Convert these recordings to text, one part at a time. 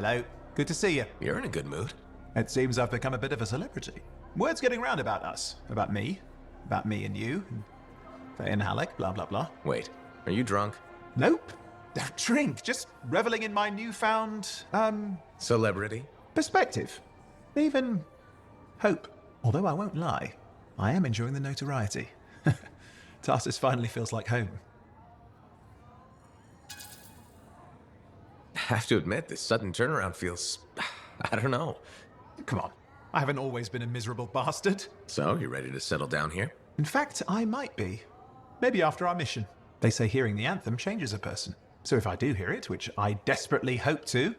Hello. Good to see you. You're in a good mood. It seems I've become a bit of a celebrity. Word's getting round about us. About me and you, and Faye and Halleck, blah, blah, blah. Wait, are you drunk? Nope. Don't drink. Just reveling in my newfound, Celebrity? perspective. Even hope. Although I won't lie, I am enjoying the notoriety. Tarsus finally feels like home. I have to admit, this sudden turnaround feels... I don't know. Come on. I haven't always been a miserable bastard. So, you ready to settle down here? In fact, I might be. Maybe after our mission. They say hearing the anthem changes a person. So if I do hear it, which I desperately hope to,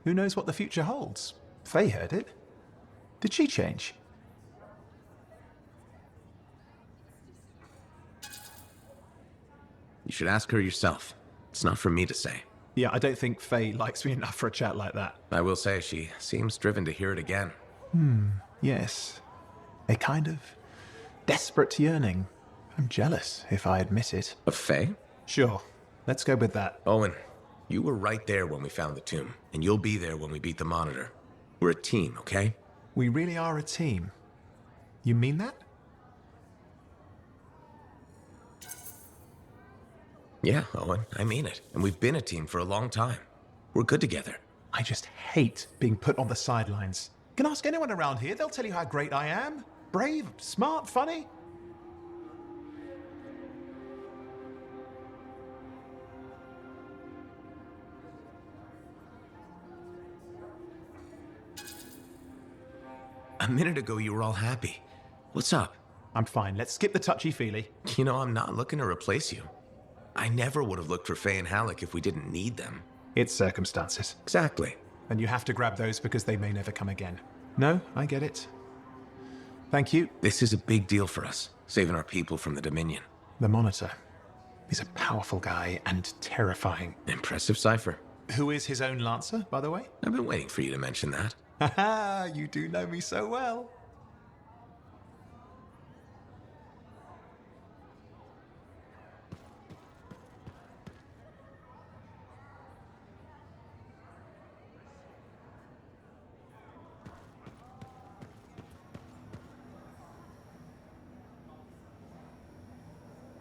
who knows what the future holds? Faye heard it. Did she change? You should ask her yourself. It's not for me to say. Yeah, I don't think Faye likes me enough for a chat like that. I will say she seems driven to hear it again. Yes. A kind of desperate yearning. I'm jealous, if I admit it. Of Faye? Sure. Let's go with that. Owen, you were right there when we found the tomb, and you'll be there when we beat the Monitor. We're a team, okay? We really are a team. You mean that? Yeah, Owen, I mean it. And we've been a team for a long time. We're good together. I just hate being put on the sidelines. Can ask anyone around here, they'll tell you how great I am. Brave, smart, funny. A minute ago, you were all happy. What's up? I'm fine, let's skip the touchy-feely. You know, I'm not looking to replace you. I never would have looked for Faye and Halleck if we didn't need them. It's circumstances. Exactly. And you have to grab those because they may never come again. No, I get it. Thank you. This is a big deal for us, saving our people from the Dominion. The Monitor. He's a powerful guy and terrifying. Impressive cipher. Who is his own Lancer, by the way? I've been waiting for you to mention that. Haha, you do know me so well.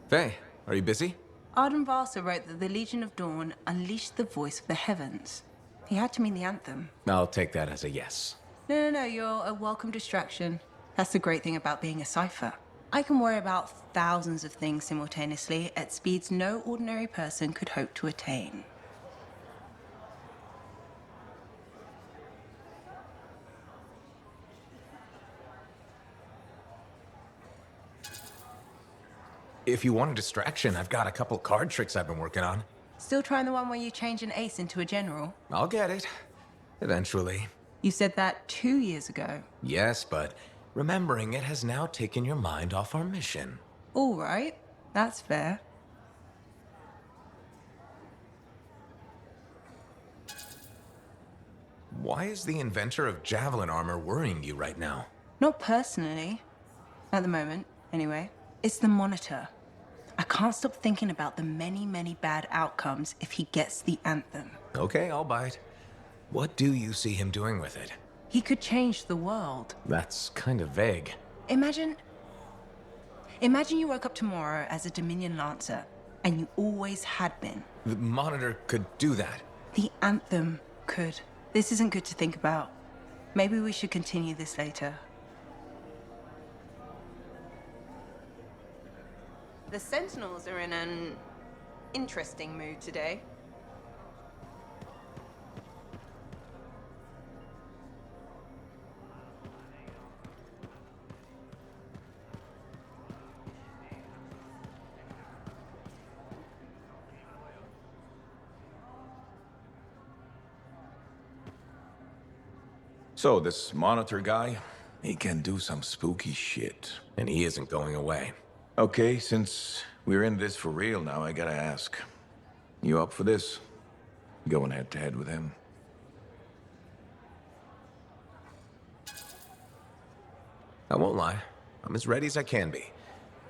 Faye, are you busy? Arden Varsa wrote that the Legion of Dawn unleashed the voice of the heavens. He had to mean the anthem. I'll take that as a yes. No, you're a welcome distraction. That's the great thing about being a cipher. I can worry about thousands of things simultaneously at speeds no ordinary person could hope to attain. If you want a distraction, I've got a couple card tricks I've been working on. Still trying the one where you change an ace into a general? I'll get it. Eventually. You said that 2 years ago. Yes, but remembering it has now taken your mind off our mission. All right, that's fair. Why is the inventor of javelin armor worrying you right now? Not personally. At the moment, anyway. It's the Monitor. I can't stop thinking about the many bad outcomes if he gets the anthem. Okay, I'll bite. What do you see him doing with it? He could change the world. That's kind of vague. Imagine you woke up tomorrow as a Dominion Lancer, and you always had been. The Monitor could do that. The anthem could. This isn't good to think about. Maybe we should continue this later. The Sentinels are in an interesting mood today. So, this Monitor guy, he can do some spooky shit. And he isn't going away. Okay, since we're in this for real now, I gotta ask. You up for this? Going head to head with him? I won't lie. I'm as ready as I can be.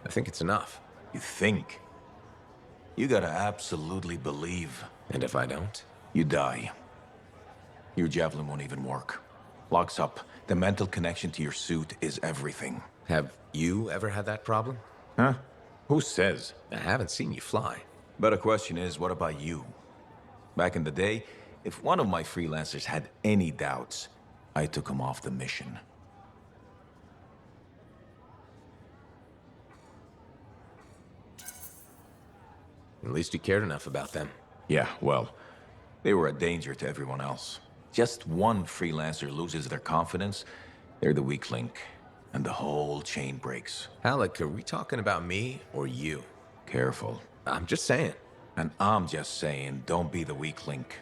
I think it's enough. You think? You gotta absolutely believe. And if I don't? You die. Your javelin won't even work. Locks up. The mental connection to your suit is everything. Have you ever had that problem? Huh? Who says? I haven't seen you fly. Better question is, what about you? Back in the day, if one of my freelancers had any doubts, I took him off the mission. At least you cared enough about them. Yeah, well, they were a danger to everyone else. Just one freelancer loses their confidence, they're the weak link, and the whole chain breaks. Alec, are we talking about me or you? Careful. I'm just saying. And I'm just saying, don't be the weak link.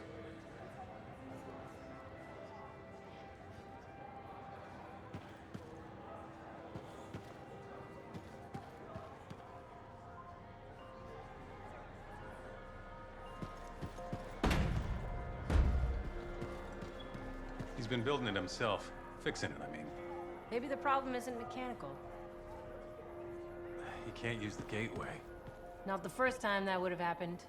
He's been building it himself. Fixing it, I mean. Maybe the problem isn't mechanical. He can't use the gateway. Not the first time that would have happened.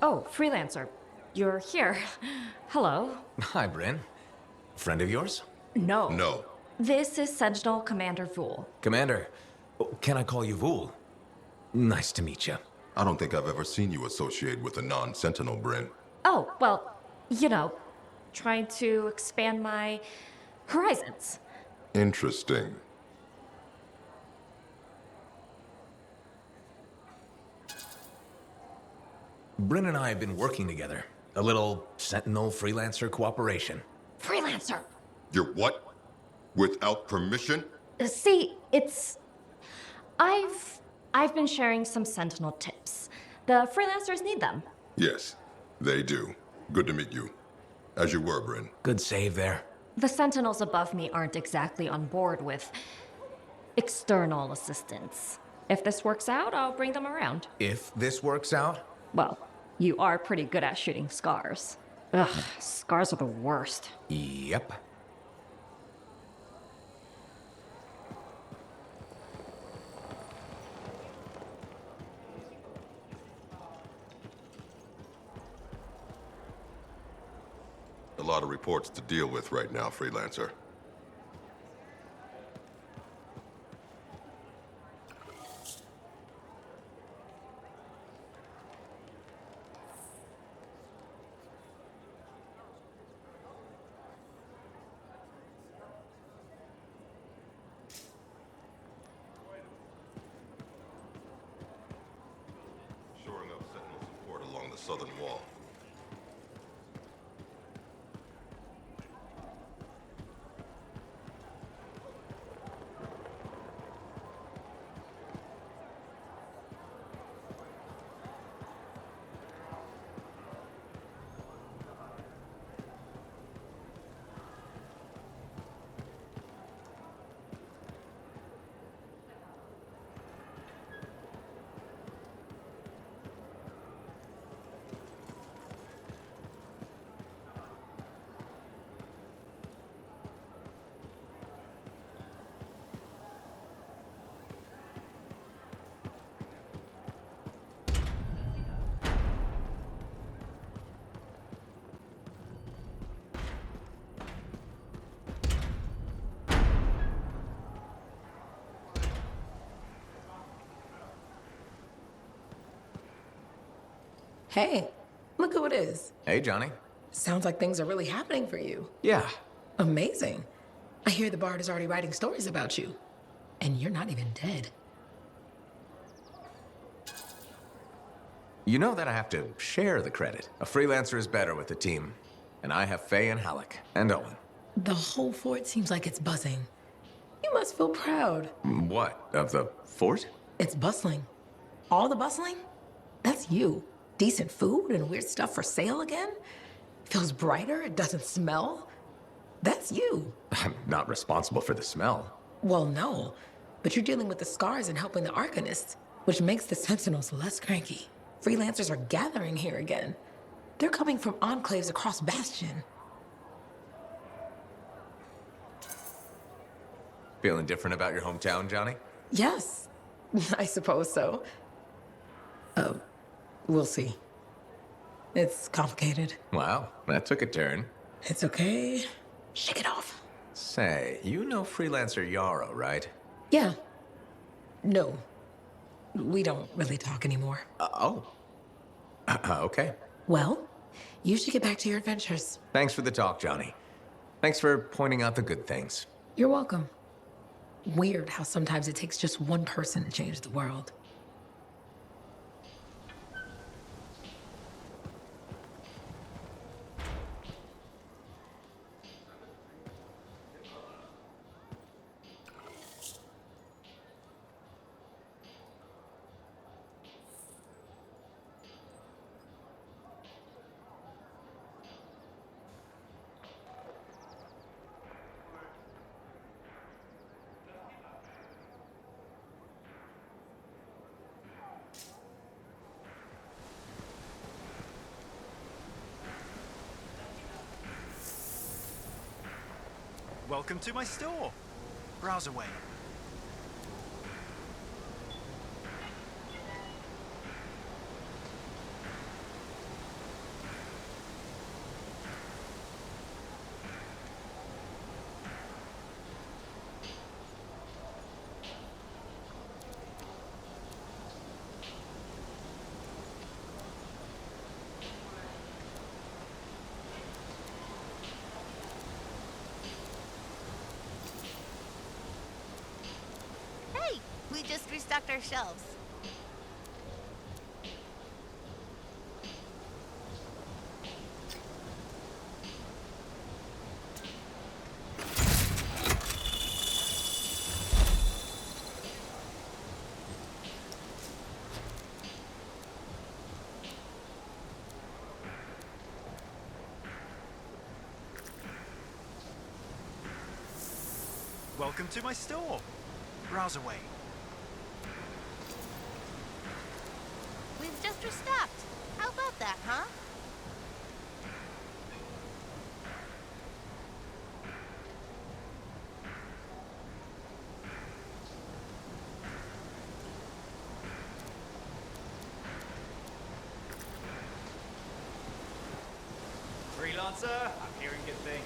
Oh, freelancer. You're here. Hello. Hi, Bryn. Friend of yours? No. No. This is Sentinel Commander Vool. Commander, can I call you Vool? Nice to meet you. I don't think I've ever seen you associate with a non-Sentinel, Bryn. Oh, well, you know, trying to expand my horizons. Interesting. Bryn and I have been working together. A little Sentinel freelancer cooperation. Freelancer! You're what? Without permission? See, it's... I've been sharing some Sentinel tips. The freelancers need them. Yes, they do. Good to meet you. As you were, Bryn. Good save there. The Sentinels above me aren't exactly on board with external assistance. If this works out, I'll bring them around. If this works out, Well, you are pretty good at shooting scars. Ugh, scars are the worst. yep. A lot of reports to deal with right now, freelancer. Shoring up Sentinel support along the southern wall. Hey, look who it is. Hey, Johnny. Sounds like things are really happening for you. Yeah. Amazing. I hear the Bard is already writing stories about you. And you're not even dead. You know that I have to share the credit. A freelancer is better with a team. And I have Faye and Halleck and Owen. The whole fort seems like it's buzzing. You must feel proud. What? Of the fort? It's bustling. All the bustling? That's you. Decent food and weird stuff for sale again? Feels brighter, it doesn't smell. That's you. I'm not responsible for the smell. Well, no. But you're dealing with the scars and helping the Arcanists, which makes the Sentinels less cranky. Freelancers are gathering here again. They're coming from enclaves across Bastion. Feeling different about your hometown, Johnny? Yes, I suppose so. We'll see. It's complicated. Wow, that took a turn. It's okay. Shake it off. Say, you know freelancer Yarrow, right? Yeah. No. We don't really talk anymore. Okay. Well, you should get back to your adventures. Thanks for the talk, Johnny. Thanks for pointing out the good things. You're welcome. Weird how sometimes it takes just one person to change the world. Welcome to my store. Browse away. We just restocked our shelves. Welcome to my store. Browse away. We've just restocked. How about that, huh? Freelancer, I'm hearing good things.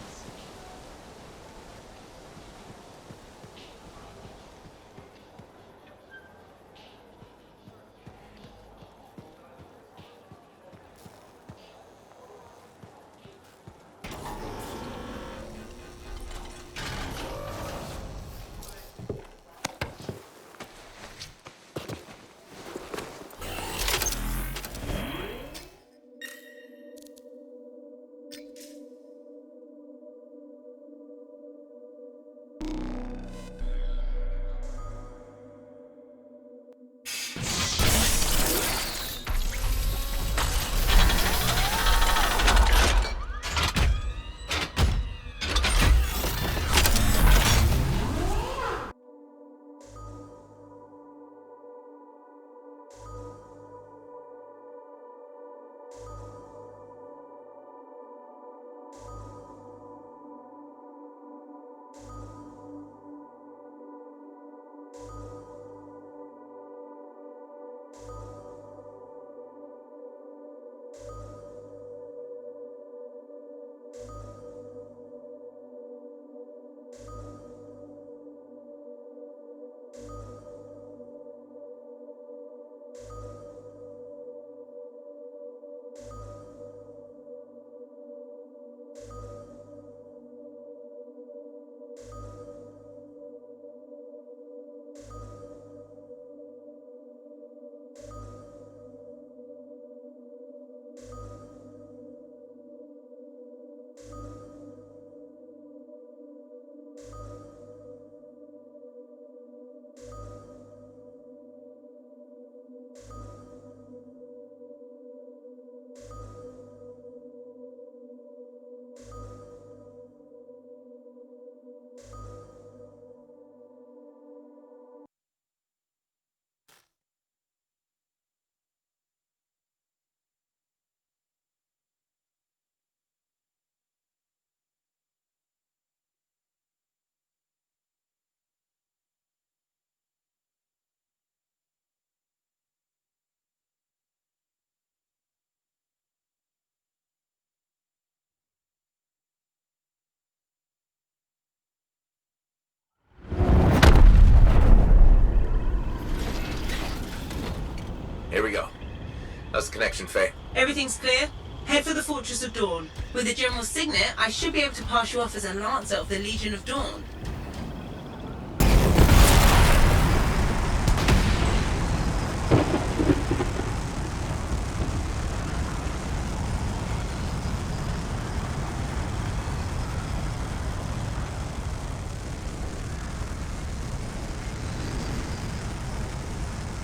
How's the connection, Faye? Everything's clear. Head for the Fortress of Dawn. With the General's signet, I should be able to pass you off as a Lancer of the Legion of Dawn.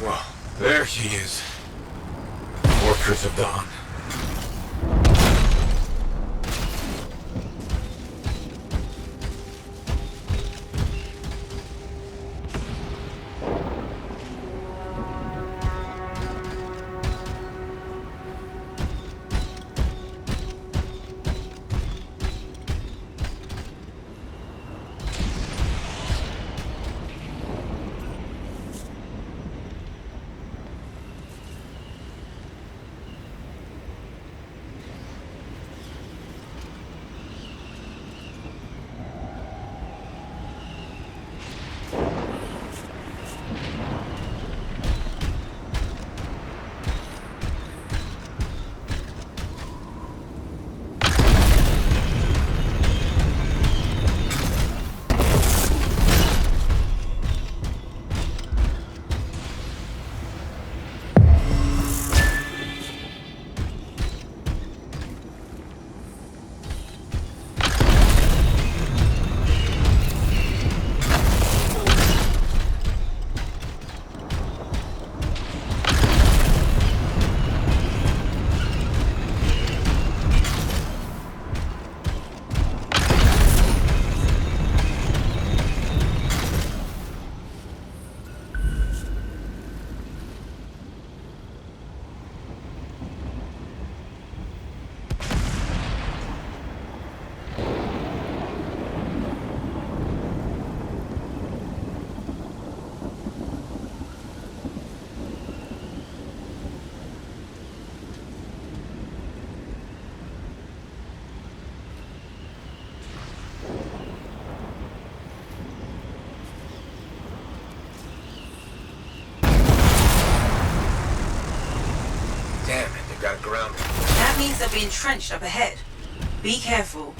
Well, there she is. Fortress of Dawn. Damn it, they've got it grounded. That means they'll be entrenched up ahead. Be careful.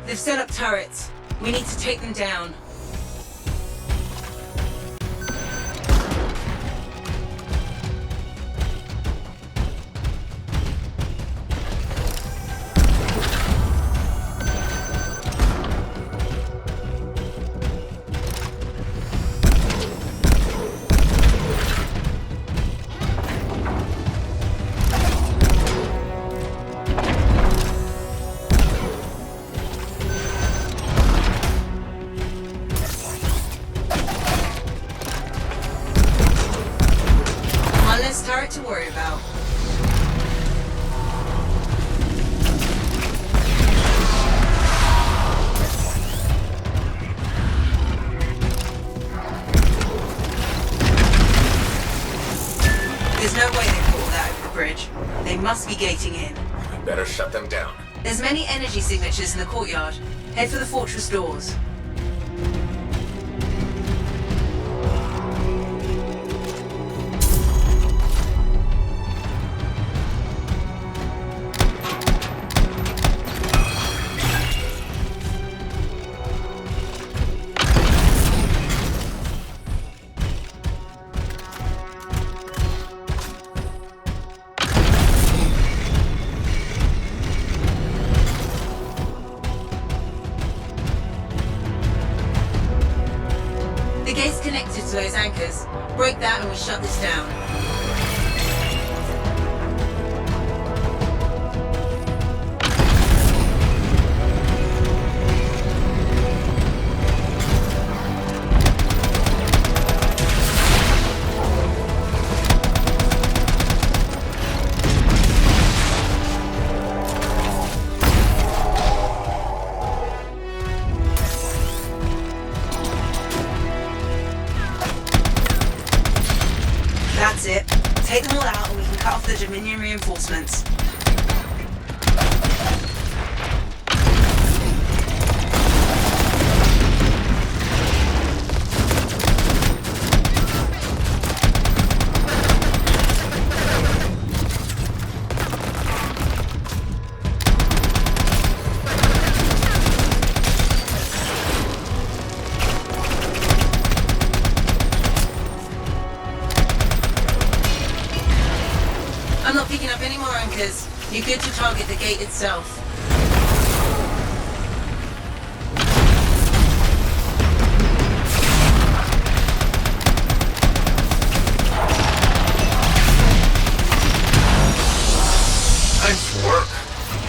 They've set up turrets. We need to take them down. To worry about. There's no way they put all that over the bridge. They must be gating in. We better shut them down. There's many energy signatures in the courtyard. Head for the fortress doors. The gate's connected to those anchors. Break that and we shut this down. That's it. Take them all out and we can cut off the Dominion reinforcements. You're good to target the gate itself. Nice work.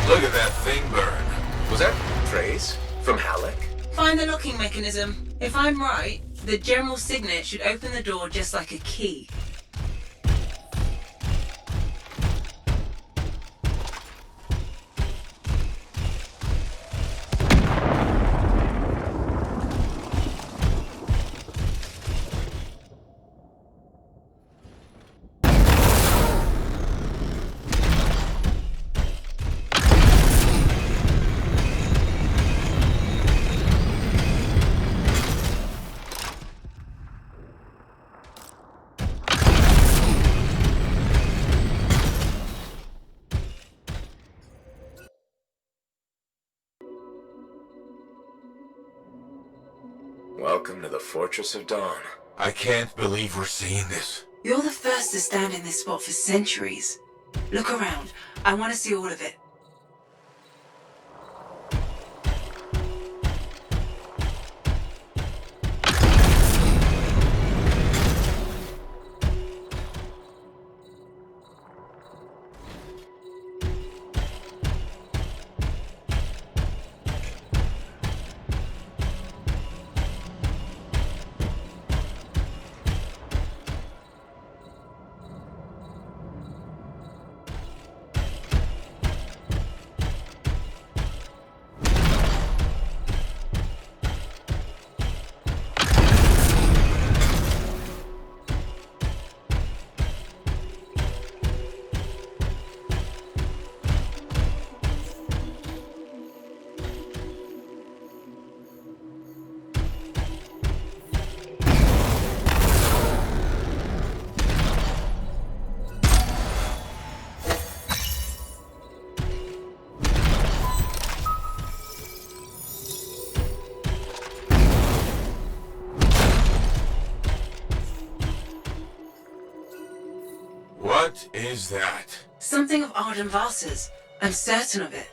Look at that thing burn. Was that praise from Halleck? Find the locking mechanism. If I'm right, the general signet should open the door just like a key. Welcome to the Fortress of Dawn. I can't believe we're seeing this. You're the first to stand in this spot for centuries. Look around. I want to see all of it. What is that? Something of Arden Vasa's. I'm certain of it.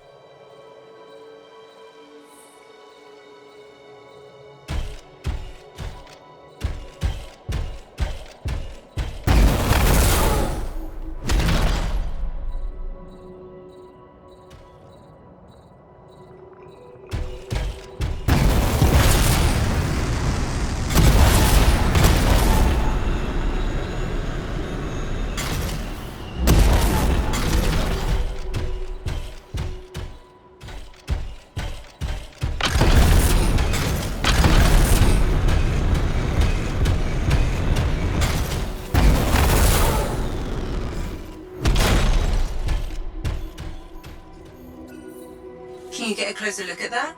Can you get a closer look at that?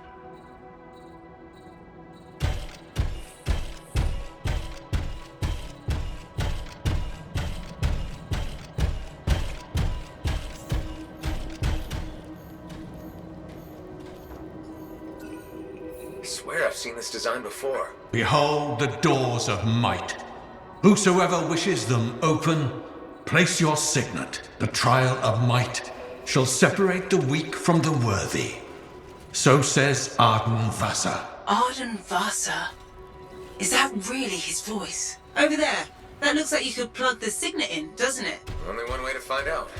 I swear I've seen this design before. Behold the doors of might. Whosoever wishes them open, place your signet. The trial of might shall separate the weak from the worthy. So says Arden Vasa. Arden Vasa? Is that really his voice? Over there. That looks like you could plug the signet in, doesn't it? Only one way to find out.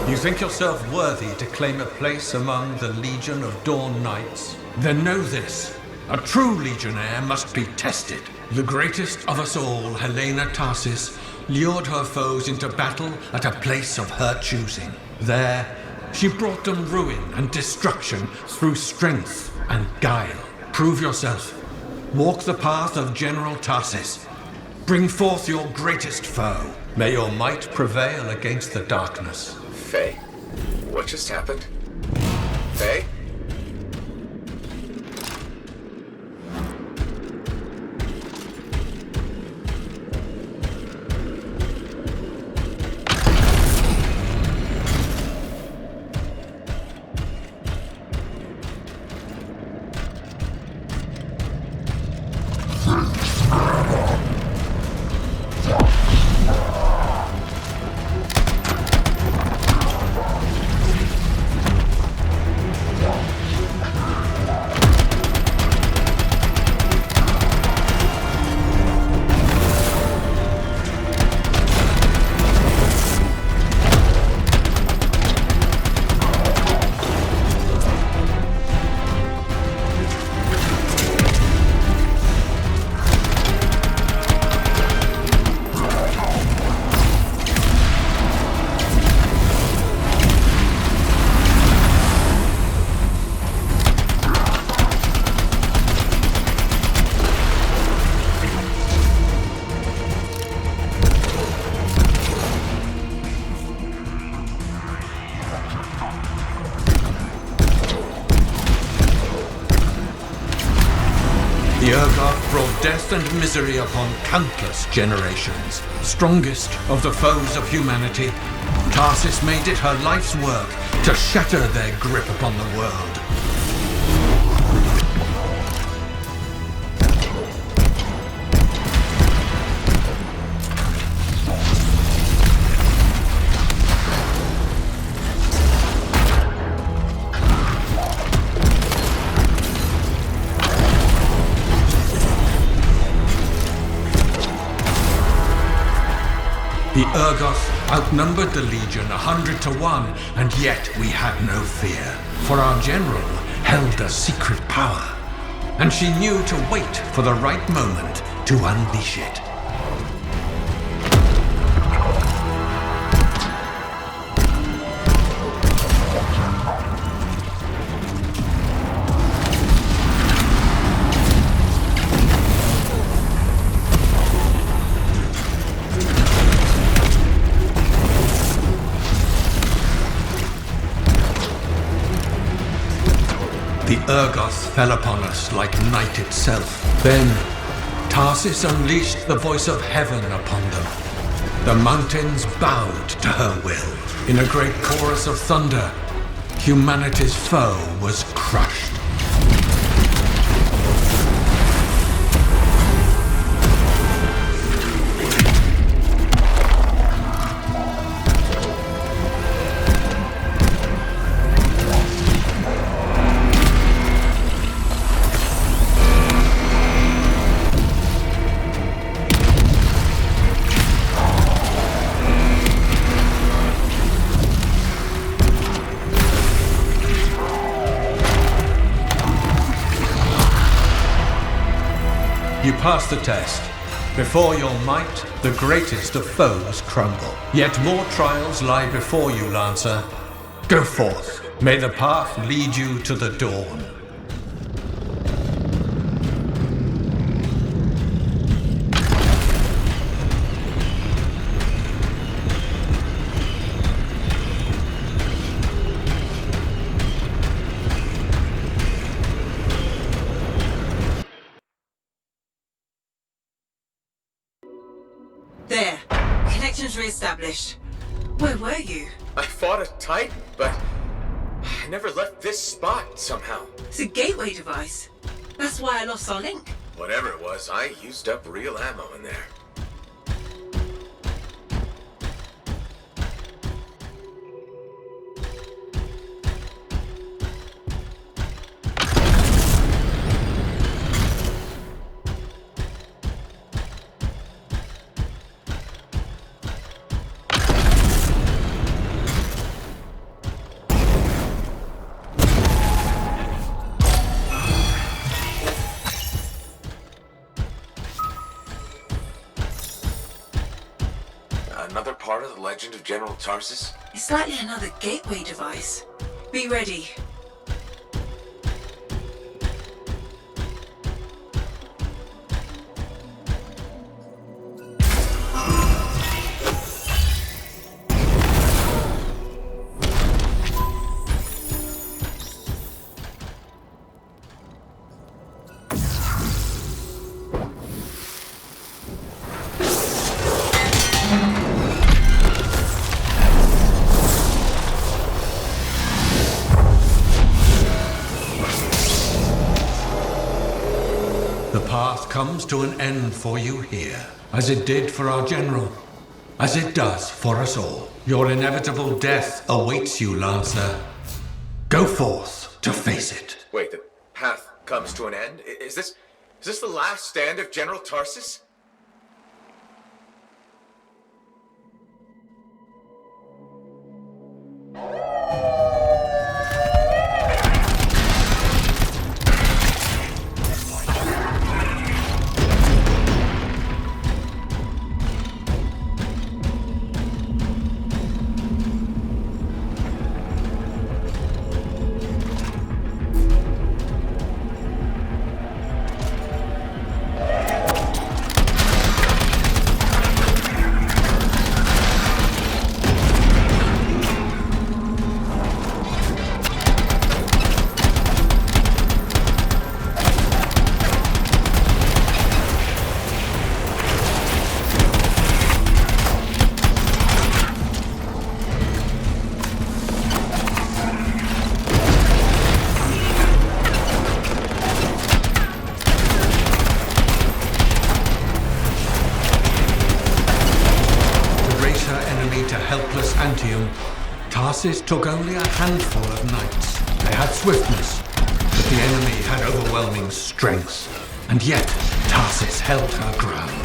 You think yourself worthy to claim a place among the Legion of Dawn Knights? Then know this. A true legionnaire must be tested. The greatest of us all, Helena Tarsis, lured her foes into battle at a place of her choosing. There, she brought them ruin and destruction through strength and guile. Prove yourself. Walk the path of General Tarsis. Bring forth your greatest foe. May your might prevail against the darkness. Faye? What just happened? Faye? death and misery upon countless generations. Strongest of the foes of humanity, Tarsis made it her life's work to shatter their grip upon the world. The Urgoth outnumbered the Legion 100 to 1, and yet we had no fear. For our general held a secret power, and she knew to wait for the right moment to unleash it. The Urgoth fell upon us like night itself. Then, Tarsis unleashed the voice of heaven upon them. The mountains bowed to her will. In a great chorus of thunder, humanity's foe was crushed. You passed the test. Before your might, the greatest of foes crumble. Yet more trials lie before you, Lancer. Go forth. May the path lead you to the dawn. There. Connections re-established. Where were you? I fought a Titan, but I never left this spot somehow. It's a gateway device. That's why I lost our link. Whatever it was, I used up real ammo in there. Another part of the legend of General Tarsis? It's likely another gateway device. Be ready. The path comes to an end for you here, as it did for our general, as it does for us all. Your inevitable death awaits you, Lancer. Go forth to face it. Wait, the path comes to an end? Is this the last stand of General Tarsis? enemy to helpless Anthem, Tarsis took only a handful of knights. They had swiftness, but the enemy had overwhelming strength. And yet, Tarsis held her ground.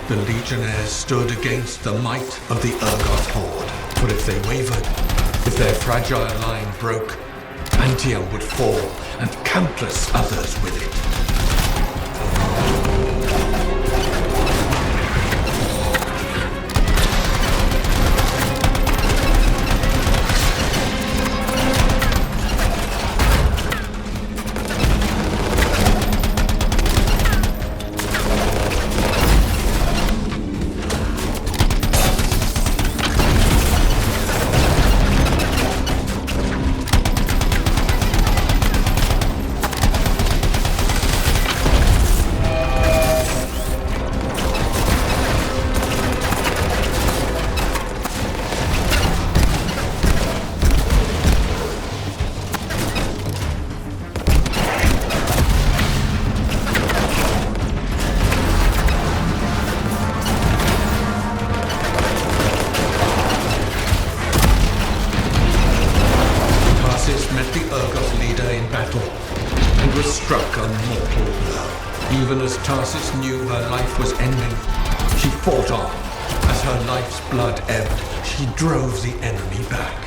The Legionnaires stood against the might of the Urgot horde. But if they wavered, if their fragile line broke, Anthem would fall, and countless others with it. Met the Urgot leader in battle and was struck a mortal blow. Even as Tarsis knew her life was ending, she fought on. As her life's blood ebbed, she drove the enemy back.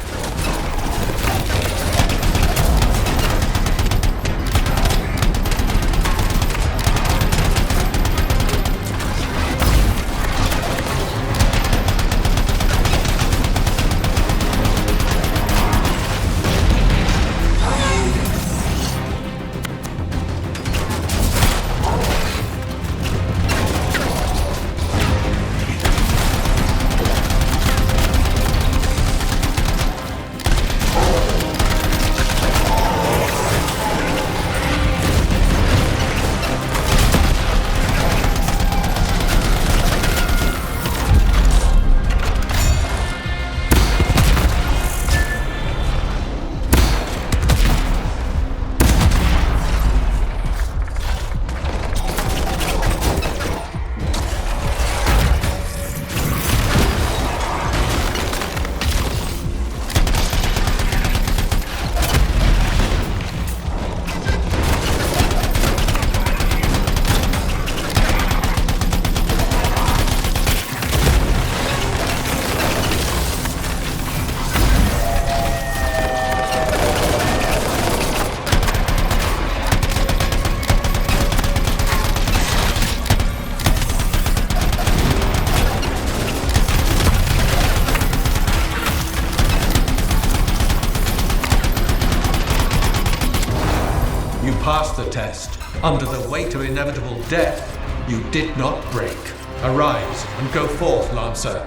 You passed the test. Under the weight of inevitable death, you did not break. Arise and go forth, Lancer.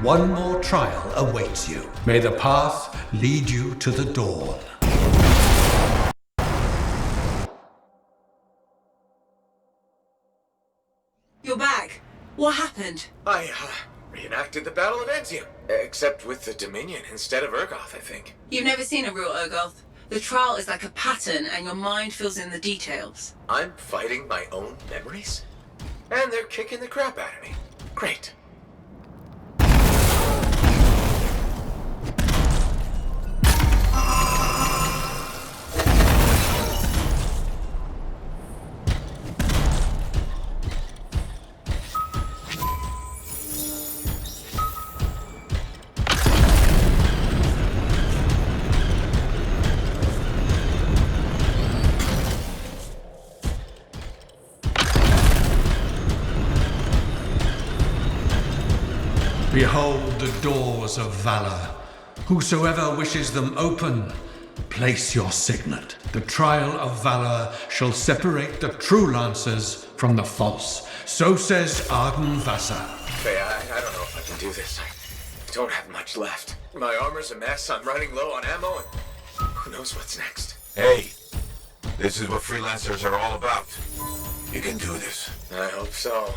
One more trial awaits you. May the path lead you to the dawn. You're back. What happened? I reenacted the Battle of Anthem, except with the Dominion instead of Urgoth, I think. You've never seen a real Urgoth. The trial is like a pattern, and your mind fills in the details. I'm fighting my own memories? And they're kicking the crap out of me. Great. Behold the doors of valor. Whosoever wishes them open, place your signet. The trial of valor shall separate the true lancers from the false. So says Arden Vasa. Faye, I don't know if I can do this. I don't have much left. My armor's a mess, I'm running low on ammo, and who knows what's next. Hey, this is what freelancers are all about. You can do this. I hope so.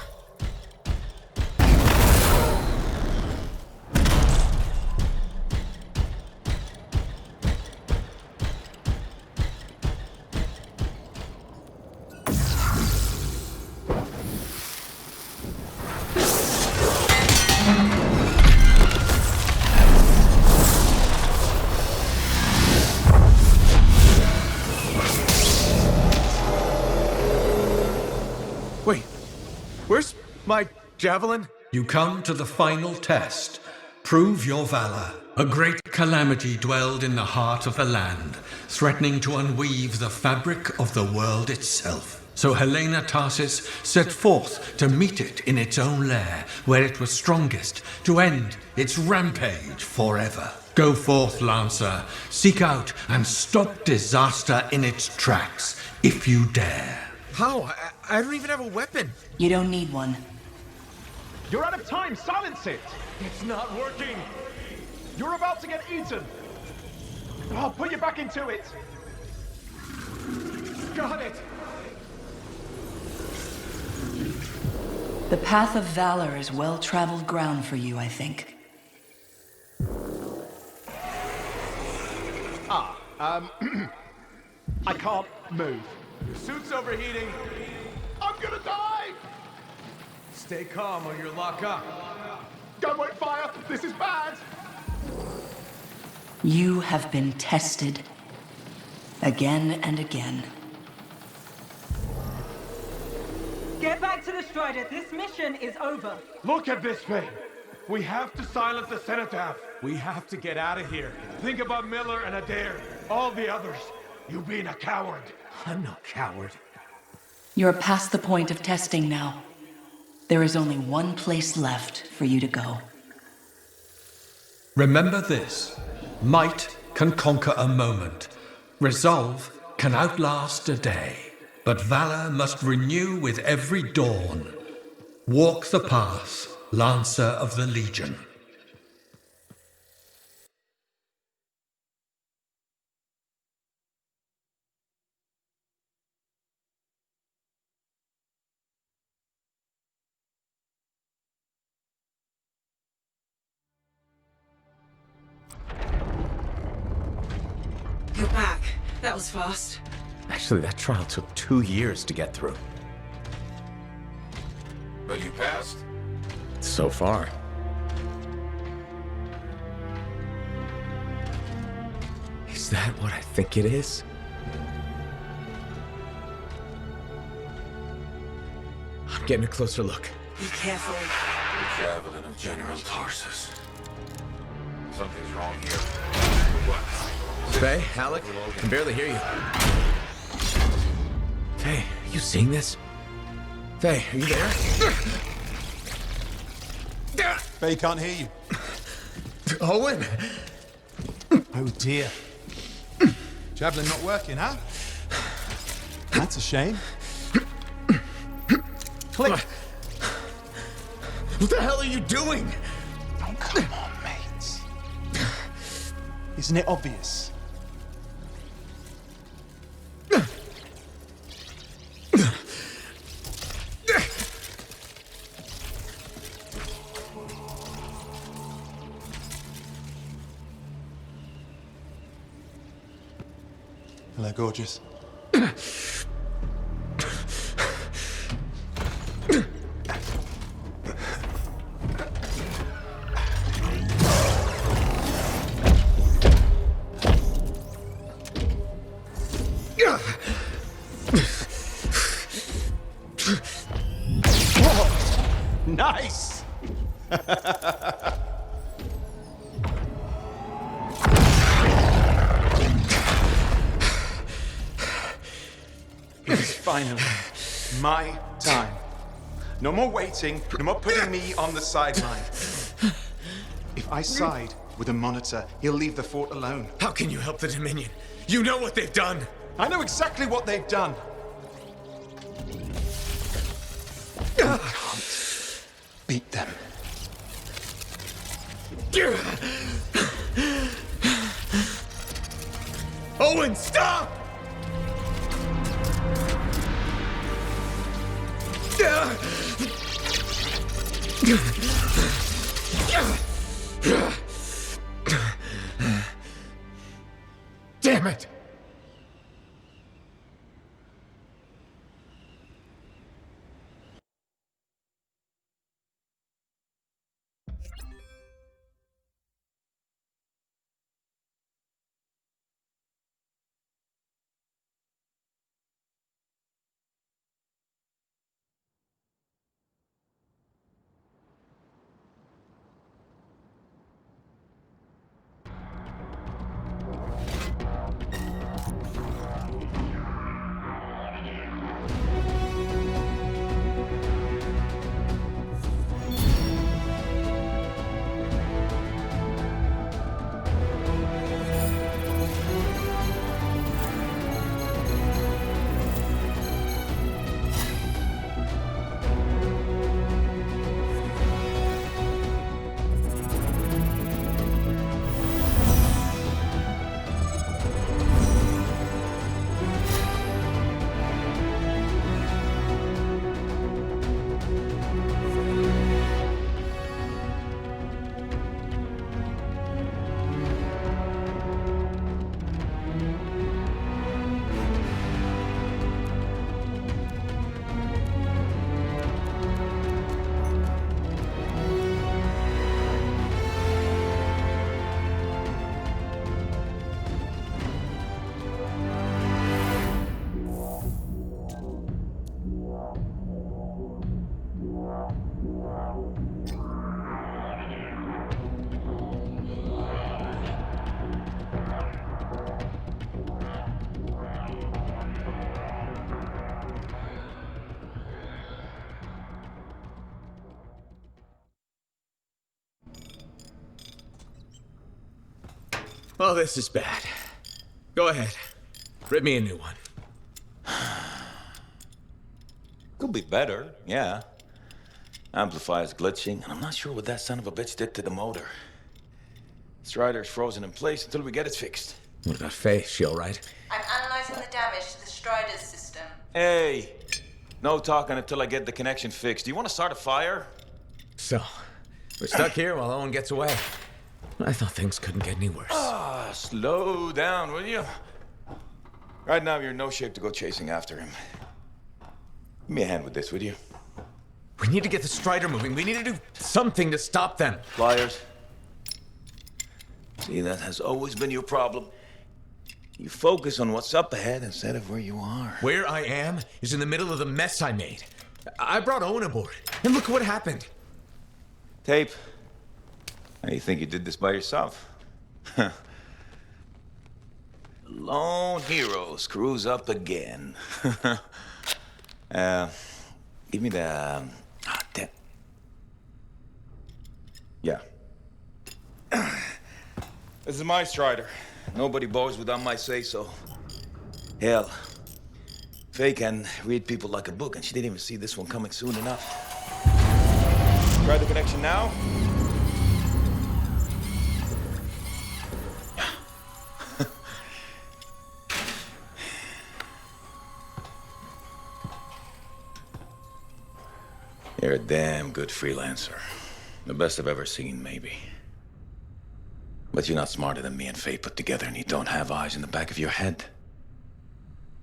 Wait, where's my javelin? You come to the final test. Prove your valor. A great calamity dwelled in the heart of the land, threatening to unweave the fabric of the world itself. So Helena Tarsis set forth to meet it in its own lair, where it was strongest, to end its rampage forever. Go forth, Lancer. Seek out and stop disaster in its tracks, if you dare. How? I don't even have a weapon. You don't need one. You're out of time. Silence it. It's not working. You're about to get eaten. I'll put you back into it. Got it. The path of valor is well-traveled ground for you, I think. I can't move. Your suit's overheating. I'm gonna die! Stay calm or you'll lock up. Gun won't fire! This is bad! You have been tested. Again and again. Get back to the Strider. This mission is over. Look at this thing! We have to silence the cenotaph. We have to get out of here. Think about Miller and Adair. All the others. You being a coward. I'm no coward. You're past the point of testing now. There is only one place left for you to go. Remember this. Might can conquer a moment. Resolve can outlast a day. But valor must renew with every dawn. Walk the path, Lancer of the Legion. You're back. That was fast. Actually, that trial took 2 years to get through. But you passed. So far. Is that what I think it is? I'm getting a closer look. Be careful. The javelin of General Tarsus. Something's wrong here. What? Faye, Alec, can barely hear you. Faye, are you seeing this? Faye, are you there? Faye can't hear you. Owen! Oh dear. Javelin not working, huh? That's a shame. Click! What the hell are you doing? Oh, come on, mate. Isn't it obvious? Hello, gorgeous. Whoa! Nice! It is finally my time. No more waiting, no more putting me on the sideline. If I side with a monitor, he'll leave the fort alone. How can you help the Dominion? You know what they've done! I know exactly what they've done. You can't beat them. Owen, stop! Damn it! Oh, this is bad. Go ahead. Rip me a new one. Could be better, yeah. Amplifier's glitching, and I'm not sure what that son of a bitch did to the motor. Strider's frozen in place until we get it fixed. What about Faye? She all right? I'm analyzing the damage to the Strider's system. Hey, no talking until I get the connection fixed. Do you want to start a fire? So, we're stuck here while Owen gets away. I thought things couldn't get any worse. Ah, slow down, will you? Right now, you're in no shape to go chasing after him. Give me a hand with this, would you? We need to get the Strider moving. We need to do something to stop them. Flyers. See, that has always been your problem. You focus on what's up ahead instead of where you are. Where I am is in the middle of the mess I made. I brought Owen aboard, and look what happened. Tape. Now, you think you did this by yourself? Lone hero screws up again. Give me the... damn. Yeah. This is my Strider. Nobody bows without my say-so. Hell, Faye can read people like a book, and she didn't even see this one coming soon enough. Try the connection now. You're a damn good freelancer. The best I've ever seen, maybe. But you're not smarter than me and Faye put together, and you don't have eyes in the back of your head.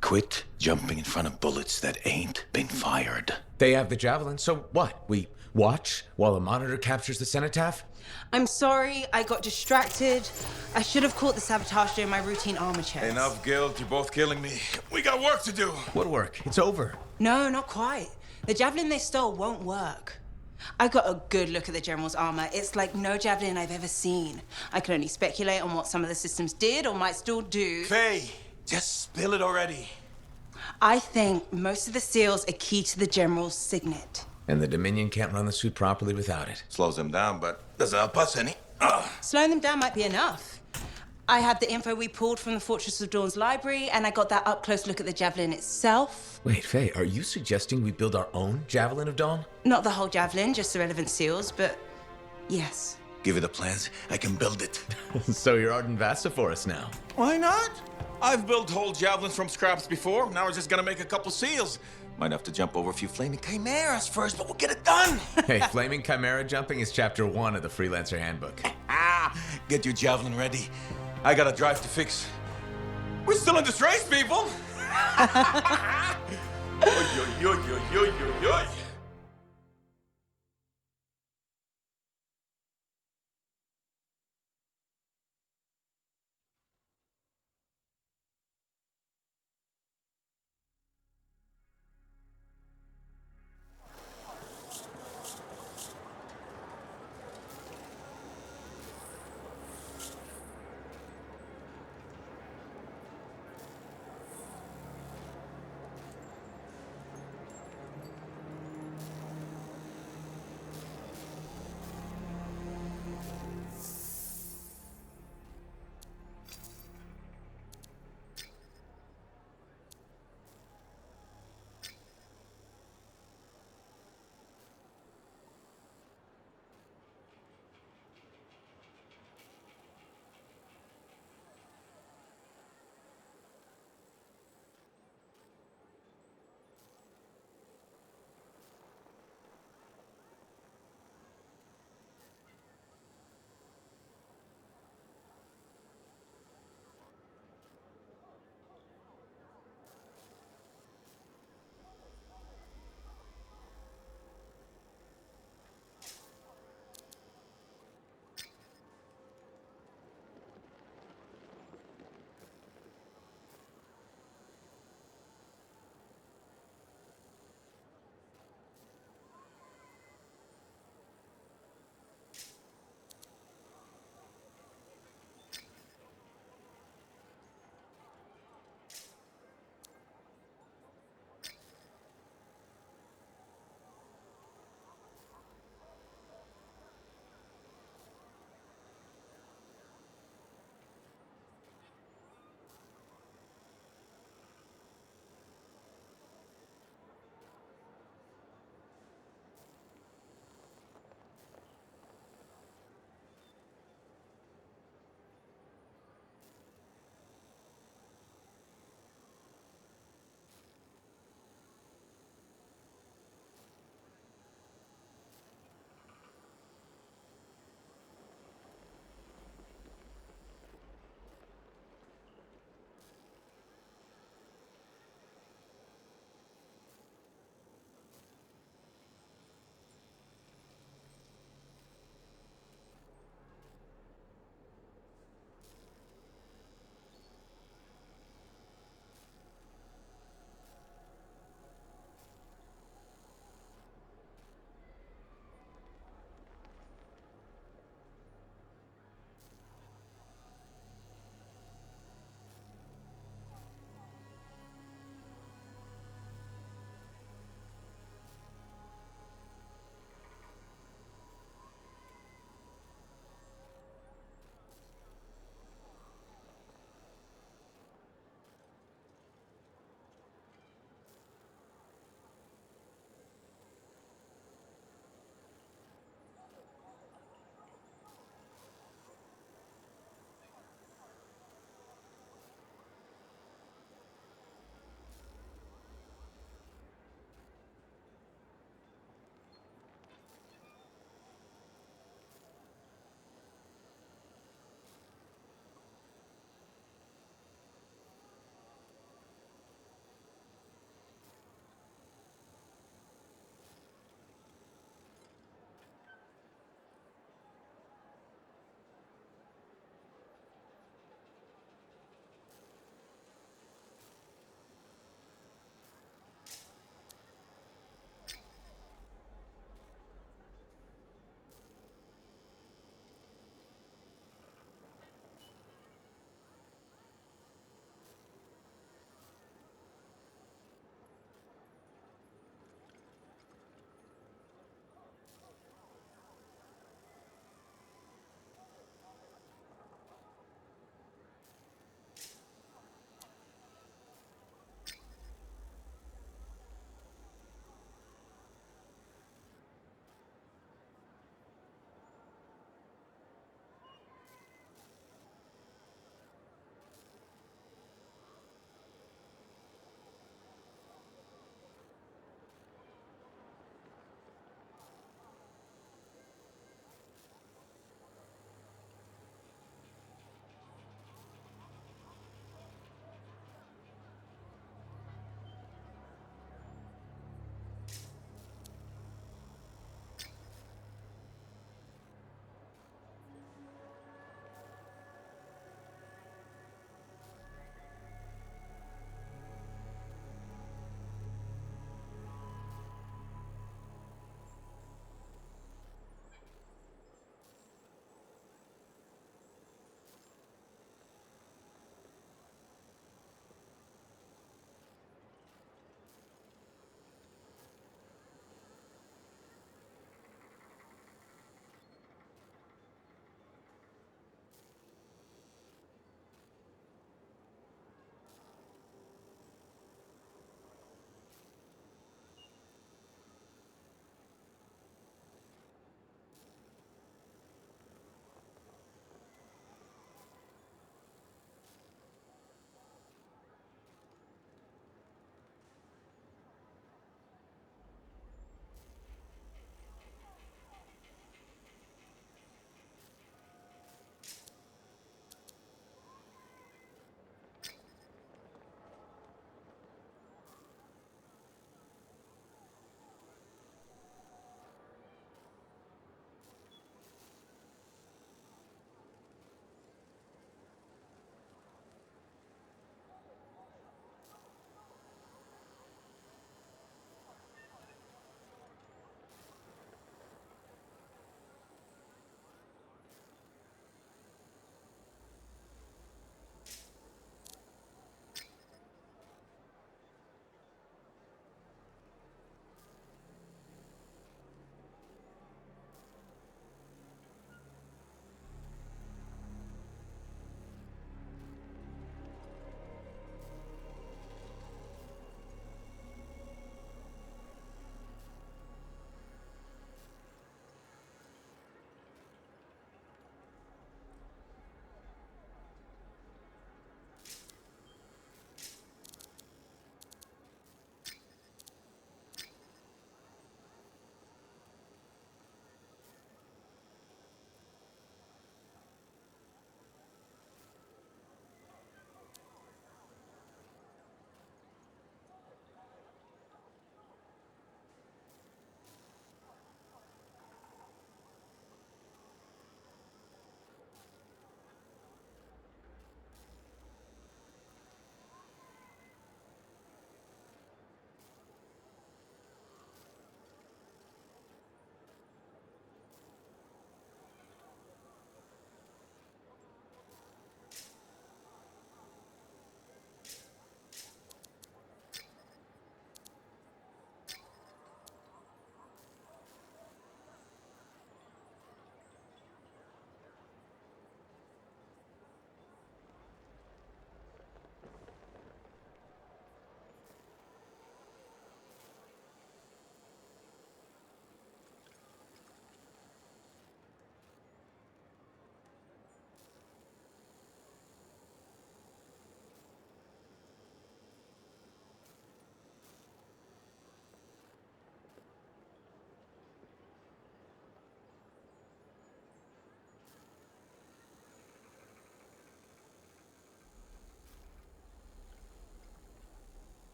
Quit jumping in front of bullets that ain't been fired. They have the javelin, so what? We watch while a monitor captures the cenotaph? I'm sorry, I got distracted. I should have caught the sabotage during my routine armor checks. Enough guilt, you're both killing me. We got work to do. What work? It's over. No, not quite. The javelin they stole won't work. I got a good look at the General's armor. It's like no javelin I've ever seen. I can only speculate on what some of the systems did or might still do. Faye, just spill it already. I think most of the seals are key to the General's signet. And the Dominion can't run the suit properly without it. Slows them down, but doesn't help us any. Slowing them down might be enough. I had the info we pulled from the Fortress of Dawn's library, and I got that up-close look at the javelin itself. Wait, Faye, are you suggesting we build our own Javelin of Dawn? Not the whole javelin, just the relevant seals, but yes. Give it the plans, I can build it. So you're Arden Vassa for us now. Why not? I've built whole javelins from scraps before. Now we're just gonna make a couple seals. Might have to jump over a few flaming chimeras first, but we'll get it done. Hey, flaming chimera jumping is chapter 1 of the Freelancer Handbook. Get your javelin ready. I got a drive to fix. We're still in this race, people. Oy, oy, oy, oy, oy, oy, oy.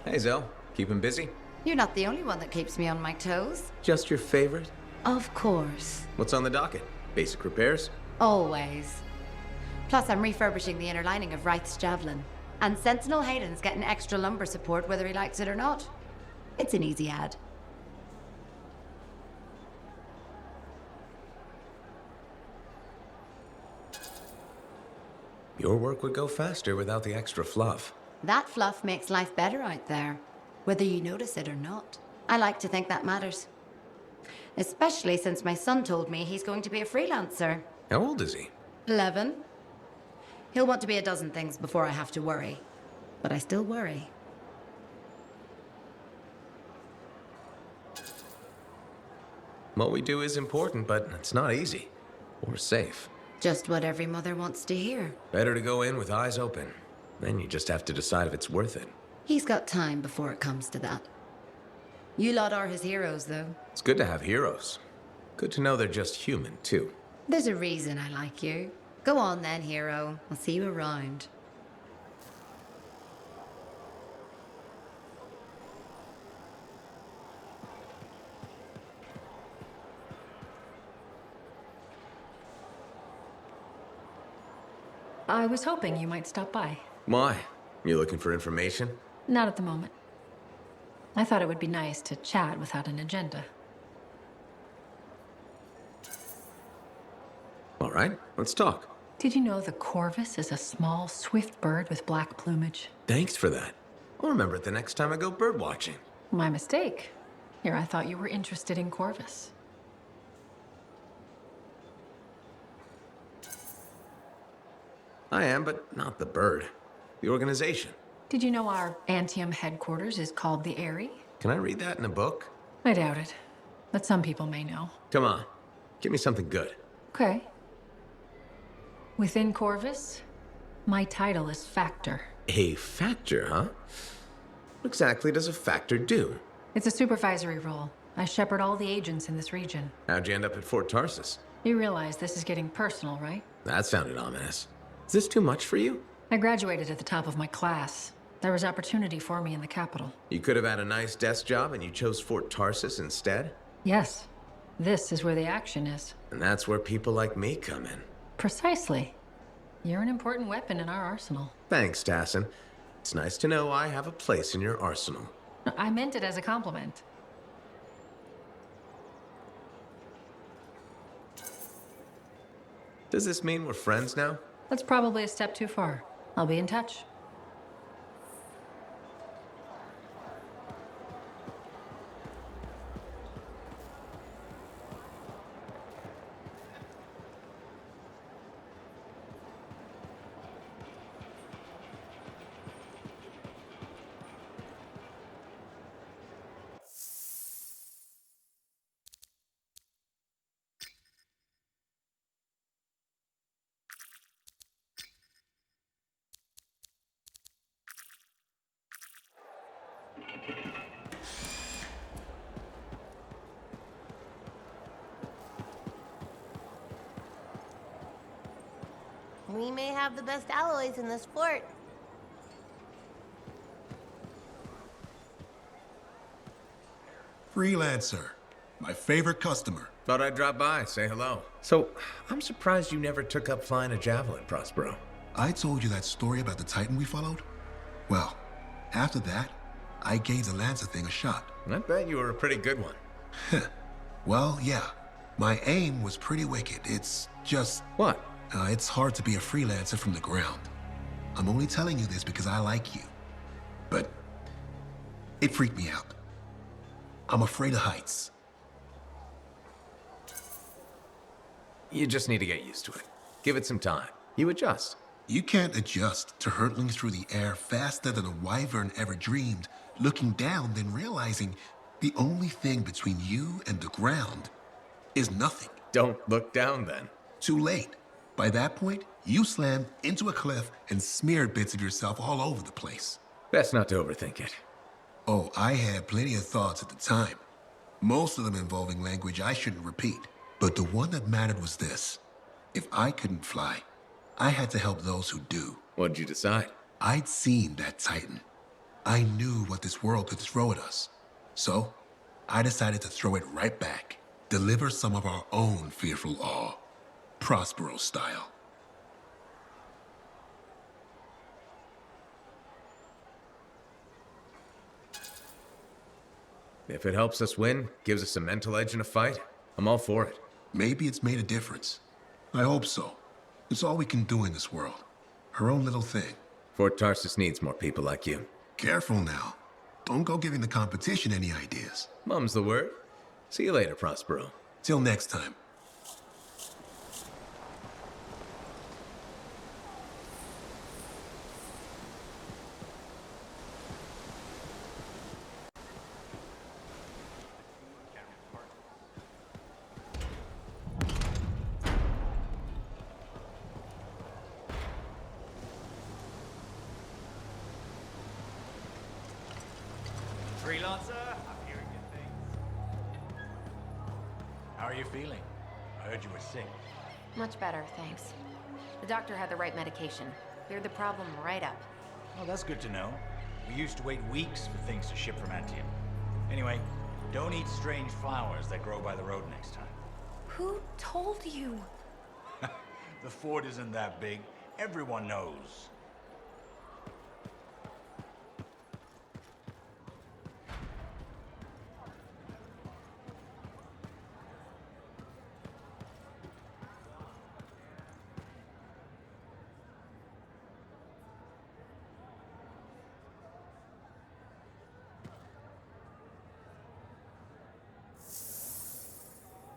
Hey, Zell. Keeping busy? You're not the only one that keeps me on my toes. Just your favorite? Of course. What's on the docket? Basic repairs? Always. Plus, I'm refurbishing the inner lining of Wraith's Javelin. And Sentinel Hayden's getting extra lumbar support whether he likes it or not. It's an easy ad. Your work would go faster without the extra fluff. That fluff makes life better out there, whether you notice it or not. I like to think that matters. Especially since my son told me he's going to be a freelancer. How old is he? 11. He'll want to be a dozen things before I have to worry. But I still worry. What we do is important, but it's not easy. Or safe. Just what every mother wants to hear. Better to go in with eyes open. Then you just have to decide if it's worth it. He's got time before it comes to that. You lot are his heroes, though. It's good to have heroes. Good to know they're just human, too. There's a reason I like you. Go on then, hero. I'll see you around. I was hoping you might stop by. Why? You looking for information? Not at the moment. I thought it would be nice to chat without an agenda. All right, let's talk. Did you know the corvus is a small, swift bird with black plumage? Thanks for that. I'll remember it the next time I go bird watching. My mistake. Here, I thought you were interested in corvus. I am, but not the bird. The organization. Did you know our Anthem headquarters is called the Eyrie? Can I read that in a book? I doubt it, but some people may know. Come on, give me something good. Okay. Within Corvus, my title is Factor. A factor, huh? What exactly does a factor do? It's a supervisory role. I shepherd all the agents in this region. How'd you end up at Fort Tarsus? You realize this is getting personal, right? That sounded ominous. Is this too much for you? I graduated at the top of my class. There was opportunity for me in the capital. You could have had a nice desk job and you chose Fort Tarsus instead? Yes. This is where the action is. And that's where people like me come in. Precisely. You're an important weapon in our arsenal. Thanks, Tassin. It's nice to know I have a place in your arsenal. I meant it as a compliment. Does this mean we're friends now? That's probably a step too far. I'll be in touch. We may have the best alloys in this fort. Freelancer. My favorite customer. Thought I'd drop by, say hello. So, I'm surprised you never took up flying a javelin, Prospero. I told you that story about the Titan we followed? Well, after that, I gave the Lancer thing a shot. I bet you were a pretty good one. Well, yeah. My aim was pretty wicked. It's just... What? It's hard to be a freelancer from the ground. I'm only telling you this because I like you. But it freaked me out. I'm afraid of heights. You just need to get used to it. Give it some time. You adjust. You can't adjust to hurtling through the air faster than a wyvern ever dreamed, looking down, then realizing the only thing between you and the ground is nothing. Don't look down then. Too late. By that point, you slammed into a cliff and smeared bits of yourself all over the place. Best not to overthink it. Oh, I had plenty of thoughts at the time. Most of them involving language I shouldn't repeat. But the one that mattered was this. If I couldn't fly, I had to help those who do. What'd you decide? I'd seen that Titan. I knew what this world could throw at us. So, I decided to throw it right back. Deliver some of our own fearful awe. Prospero style. If it helps us win, gives us a mental edge in a fight, I'm all for it. Maybe it's made a difference. I hope so. It's all we can do in this world. Her own little thing. Fort Tarsus needs more people like you. Careful now. Don't go giving the competition any ideas. Mum's the word. See you later, Prospero. Till next time. Freelancer, I'm hearing good things. How are you feeling? I heard you were sick. Much better, thanks. The doctor had the right medication. Cleared the problem right up. Well, that's good to know. We used to wait weeks for things to ship from Anthem. Anyway, don't eat strange flowers that grow by the road next time. Who told you? The fort isn't that big. Everyone knows.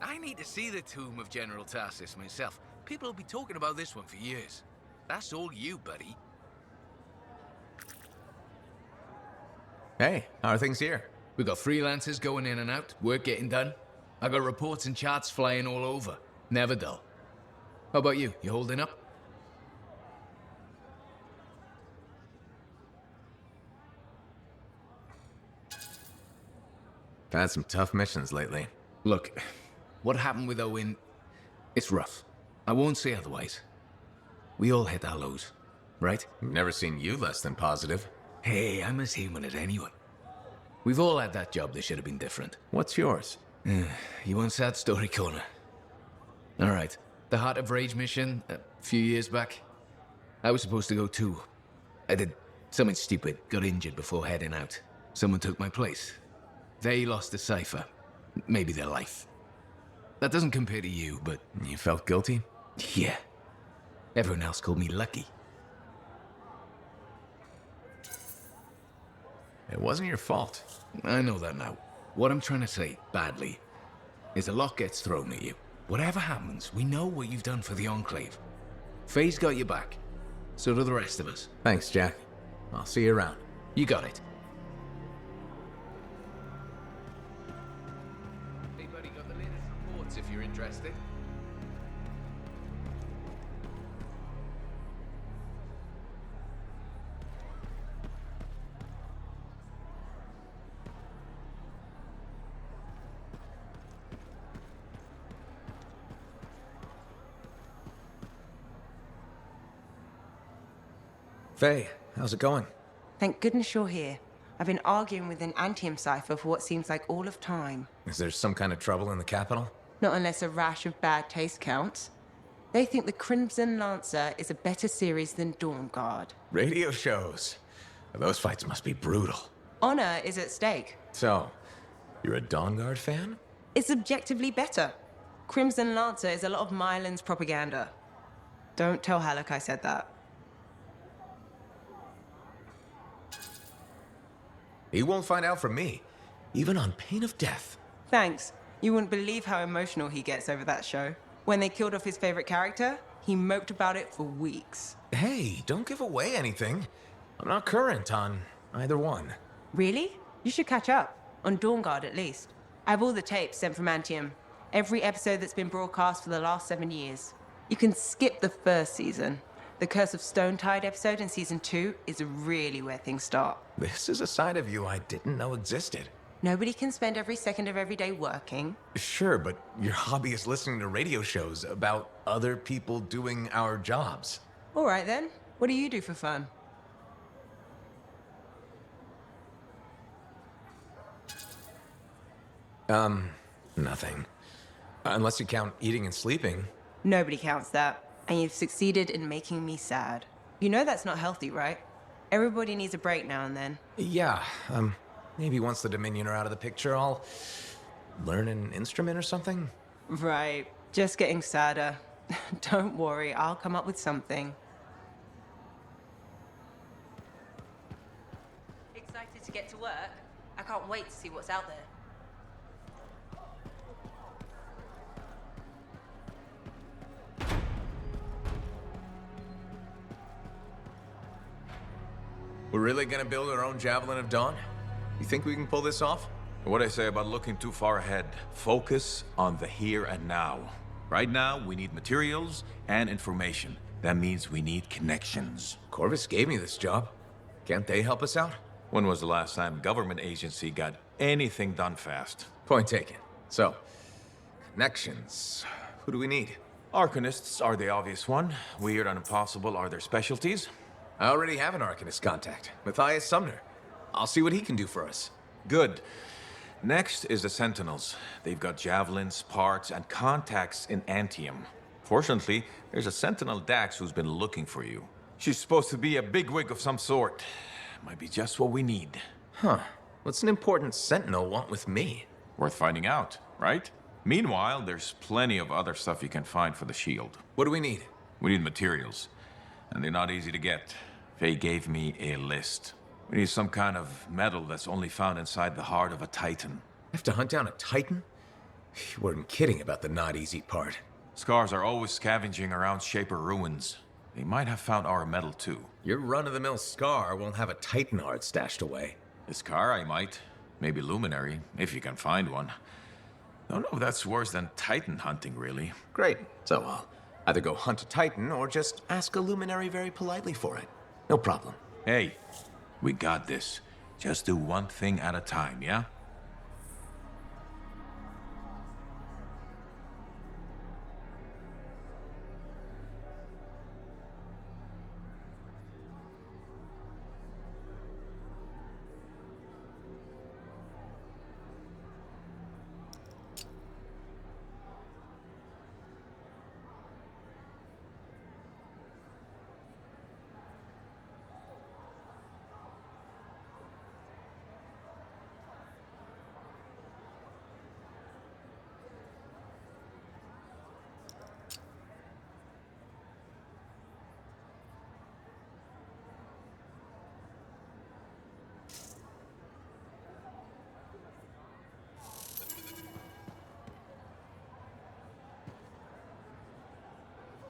I need to see the tomb of General Tarsus myself. People will be talking about this one for years. That's all you, buddy. Hey, how are things here? We got freelancers going in and out, work getting done. I got reports and charts flying all over. Never dull. How about you? You holding up? I've had some tough missions lately. Look, what happened with Owen, it's rough. I won't say otherwise. We all hit our lows, right? Never seen you less than positive. Hey, I'm as human as anyone. We've all had that job that should have been different. What's yours? You want sad story corner? All right, the Heart of Rage mission a few years back. I was supposed to go too. I did something stupid, got injured before heading out. Someone took my place. They lost the cipher. Maybe their life. That doesn't compare to you, but... You felt guilty? Yeah. Everyone else called me lucky. It wasn't your fault. I know that now. What I'm trying to say, badly, is a lot gets thrown at you. Whatever happens, we know what you've done for the Enclave. Faye's got your back. So do the rest of us. Thanks, Jack. I'll see you around. You got it. Hey, buddy, got the latest reports if you're interested. Faye, how's it going? Thank goodness you're here. I've been arguing with an Anthem cipher for what seems like all of time. Is there some kind of trouble in the capital? Not unless a rash of bad taste counts. They think the Crimson Lancer is a better series than Dawn Guard. Radio shows. Those fights must be brutal. Honor is at stake. So, you're a Dawn Guard fan? It's objectively better. Crimson Lancer is a lot of Mylan's propaganda. Don't tell Halleck I said that. He won't find out from me, even on pain of death. Thanks. You wouldn't believe how emotional he gets over that show. When they killed off his favorite character, he moped about it for weeks. Hey, don't give away anything. I'm not current on either one. Really? You should catch up. On Dawn Guard, at least. I have all the tapes sent from Anthem. Every episode that's been broadcast for the last 7 years. You can skip the first season. The Curse of Stone Tide episode in season 2 is really where things start. This is a side of you I didn't know existed. Nobody can spend every second of every day working. Sure, but your hobby is listening to radio shows about other people doing our jobs. All right then. What do you do for fun? Nothing. Unless you count eating and sleeping. Nobody counts that. And you've succeeded in making me sad. You know that's not healthy, right? Everybody needs a break now and then. Yeah, maybe once the Dominion are out of the picture, I'll learn an instrument or something? Right. Just getting sadder. Don't worry, I'll come up with something. Excited to get to work? I can't wait to see what's out there. We're really gonna build our own Javelin of Dawn? You think we can pull this off? What I say about looking too far ahead. Focus on the here and now. Right now, we need materials and information. That means we need connections. Corvus gave me this job. Can't they help us out? When was the last time a government agency got anything done fast? Point taken. So, connections. Who do we need? Arcanists are the obvious one. Weird and impossible are their specialties. I already have an Arcanist contact, Matthias Sumner. I'll see what he can do for us. Good. Next is the Sentinels. They've got javelins, parts, and contacts in Anthem. Fortunately, there's a Sentinel Dax who's been looking for you. She's supposed to be a bigwig of some sort. Might be just what we need. Huh. What's an important Sentinel want with me? Worth finding out, right? Meanwhile, there's plenty of other stuff you can find for the shield. What do we need? We need materials. And they're not easy to get. Faye gave me a list. We need some kind of metal that's only found inside the heart of a Titan. Have to hunt down a Titan? You weren't kidding about the not easy part. Scars are always scavenging around Shaper ruins. They might have found our metal too. Your run-of-the-mill Scar won't have a Titan heart stashed away. The Scar I might. Maybe Luminary, if you can find one. Don't know if that's worse than Titan hunting, really. Great. So I'll either go hunt a Titan or just ask a Luminary very politely for it. No problem. Hey, we got this. Just do one thing at a time, yeah?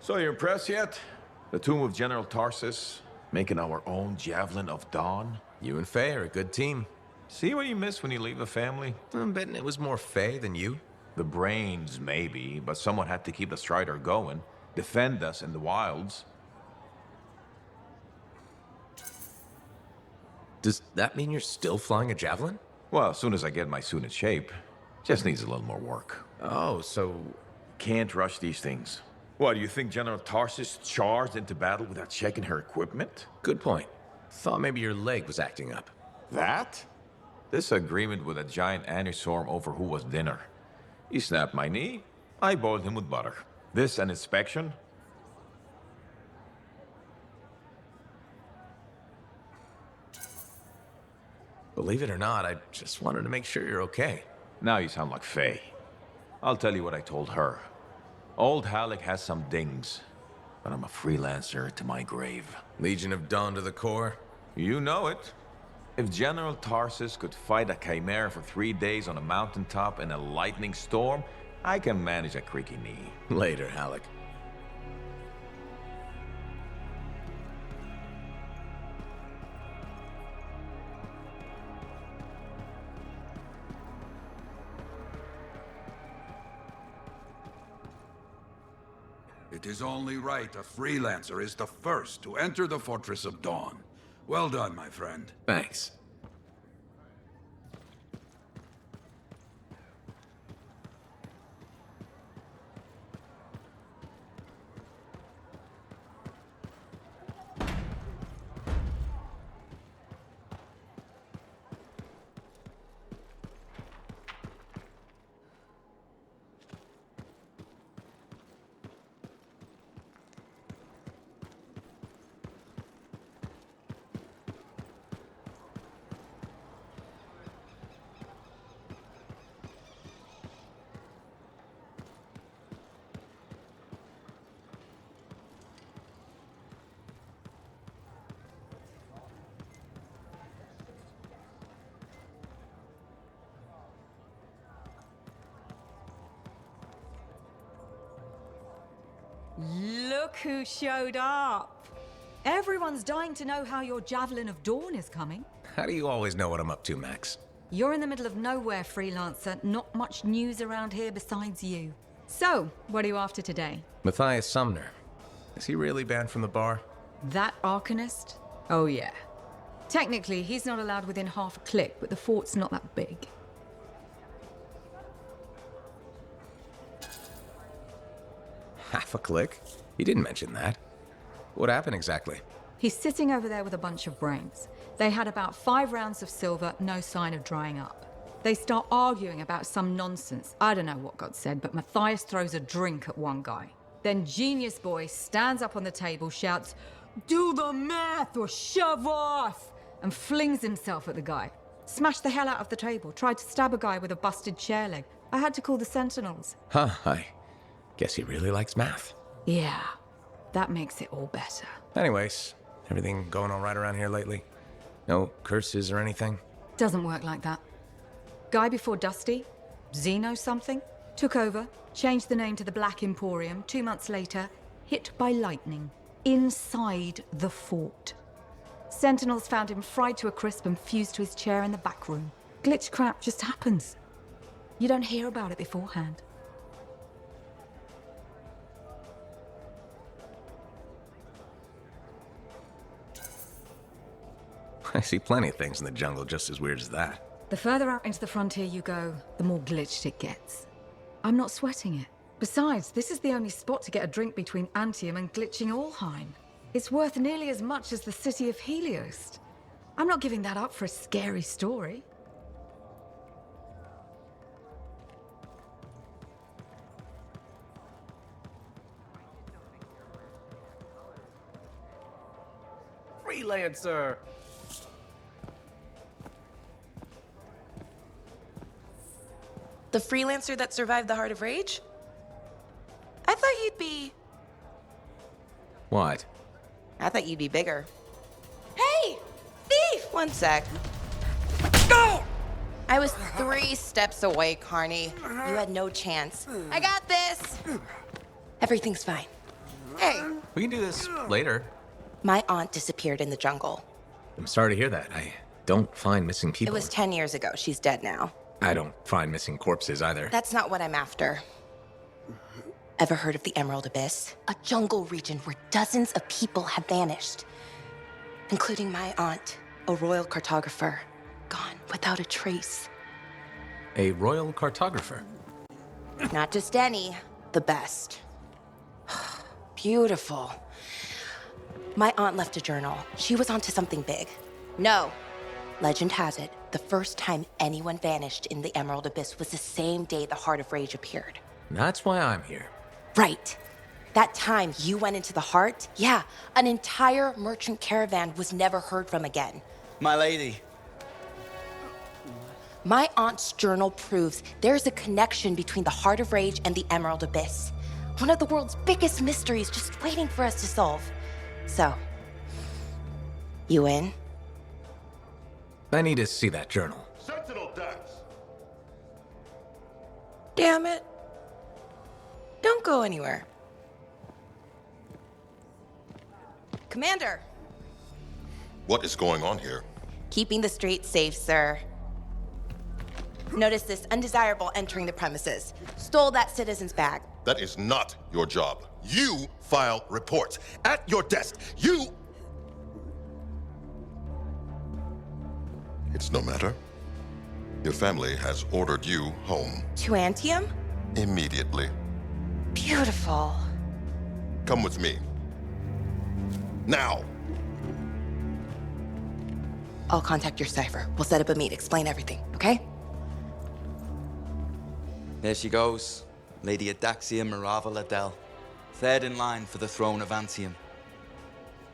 So you impressed yet? The tomb of General Tarsus, making our own Javelin of Dawn. You and Faye are a good team. See what you miss when you leave the family? I'm betting it was more Faye than you. The brains, maybe, but someone had to keep the Strider going, defend us in the wilds. Does that mean you're still flying a Javelin? Well, as soon as I get my suit in shape. Just needs a little more work. Oh, so... Can't rush these things. What, do you think General Tarsus charged into battle without checking her equipment? Good point. Thought maybe your leg was acting up. That? This agreement with a giant aneurysm over who was dinner. He snapped my knee, I boiled him with butter. This an inspection? Believe it or not, I just wanted to make sure you're okay. Now you sound like Faye. I'll tell you what I told her. Old Halleck has some dings, but I'm a freelancer to my grave. Legion of Dawn to the core? You know it. If General Tarsus could fight a chimera for 3 days on a mountaintop in a lightning storm, I can manage a creaky knee. Later, Halleck. It is only right a freelancer is the first to enter the Fortress of Dawn. Well done, my friend. Thanks. Look who showed up. Everyone's dying to know how your Javelin of Dawn is coming. How do you always know what I'm up to, Max? You're in the middle of nowhere, freelancer. Not much news around here besides you. So, what are you after today? Matthias Sumner. Is he really banned from the bar? That Arcanist? Oh yeah. Technically, he's not allowed within half a click, but the fort's not that big. Half a click? He didn't mention that. What happened exactly? He's sitting over there with a bunch of brains. They had about 5 rounds of silver, no sign of drying up. They start arguing about some nonsense. I don't know what got said, but Matthias throws a drink at one guy. Then Genius Boy stands up on the table, shouts, "Do the math or shove off!" and flings himself at the guy. Smashed the hell out of the table, tried to stab a guy with a busted chair leg. I had to call the Sentinels. Huh, I guess he really likes math. Yeah, that makes it all better. Anyways, everything going all right around here lately? No curses or anything? Doesn't work like that. Guy before Dusty, Xeno something, took over, changed the name to the Black Emporium. 2 months later, hit by lightning, inside the fort. Sentinels found him fried to a crisp and fused to his chair in the back room. Glitch crap just happens. You don't hear about it beforehand. I see plenty of things in the jungle just as weird as that. The further out into the frontier you go, the more glitched it gets. I'm not sweating it. Besides, this is the only spot to get a drink between Anthem and glitching Allheim. It's worth nearly as much as the city of Helios. I'm not giving that up for a scary story. Freelancer! The freelancer that survived the Heart of Rage? I thought you'd be... What? I thought you'd be bigger. Hey! Thief! One sec. I was 3 steps away, Carney. You had no chance. I got this! Everything's fine. Hey! We can do this later. My aunt disappeared in the jungle. I'm sorry to hear that. I don't find missing people. It was 10 years ago. She's dead now. I don't find missing corpses either. That's not what I'm after. Ever heard of the Emerald Abyss? A jungle region where dozens of people have vanished. Including my aunt, a royal cartographer. Gone without a trace. A royal cartographer? Not just any, the best. Beautiful. My aunt left a journal. She was onto something big. No. Legend has it, the first time anyone vanished in the Emerald Abyss was the same day the Heart of Rage appeared. That's why I'm here. Right. That time you went into the Heart, yeah, an entire merchant caravan was never heard from again. My lady. My aunt's journal proves there's a connection between the Heart of Rage and the Emerald Abyss. One of the world's biggest mysteries just waiting for us to solve. So, you in? I need to see that journal. Sentinel decks! Damn it. Don't go anywhere. Commander! What is going on here? Keeping the streets safe, sir. Notice this undesirable entering the premises. Stole that citizen's bag. That is not your job. You file reports. At your desk, you... It's no matter. Your family has ordered you home. To Anthem? Immediately. Beautiful. Come with me. Now! I'll contact your cipher. We'll set up a meet, explain everything, okay? There she goes. Lady Adaxia Mirava Ladell. Third in line for the throne of Anthem.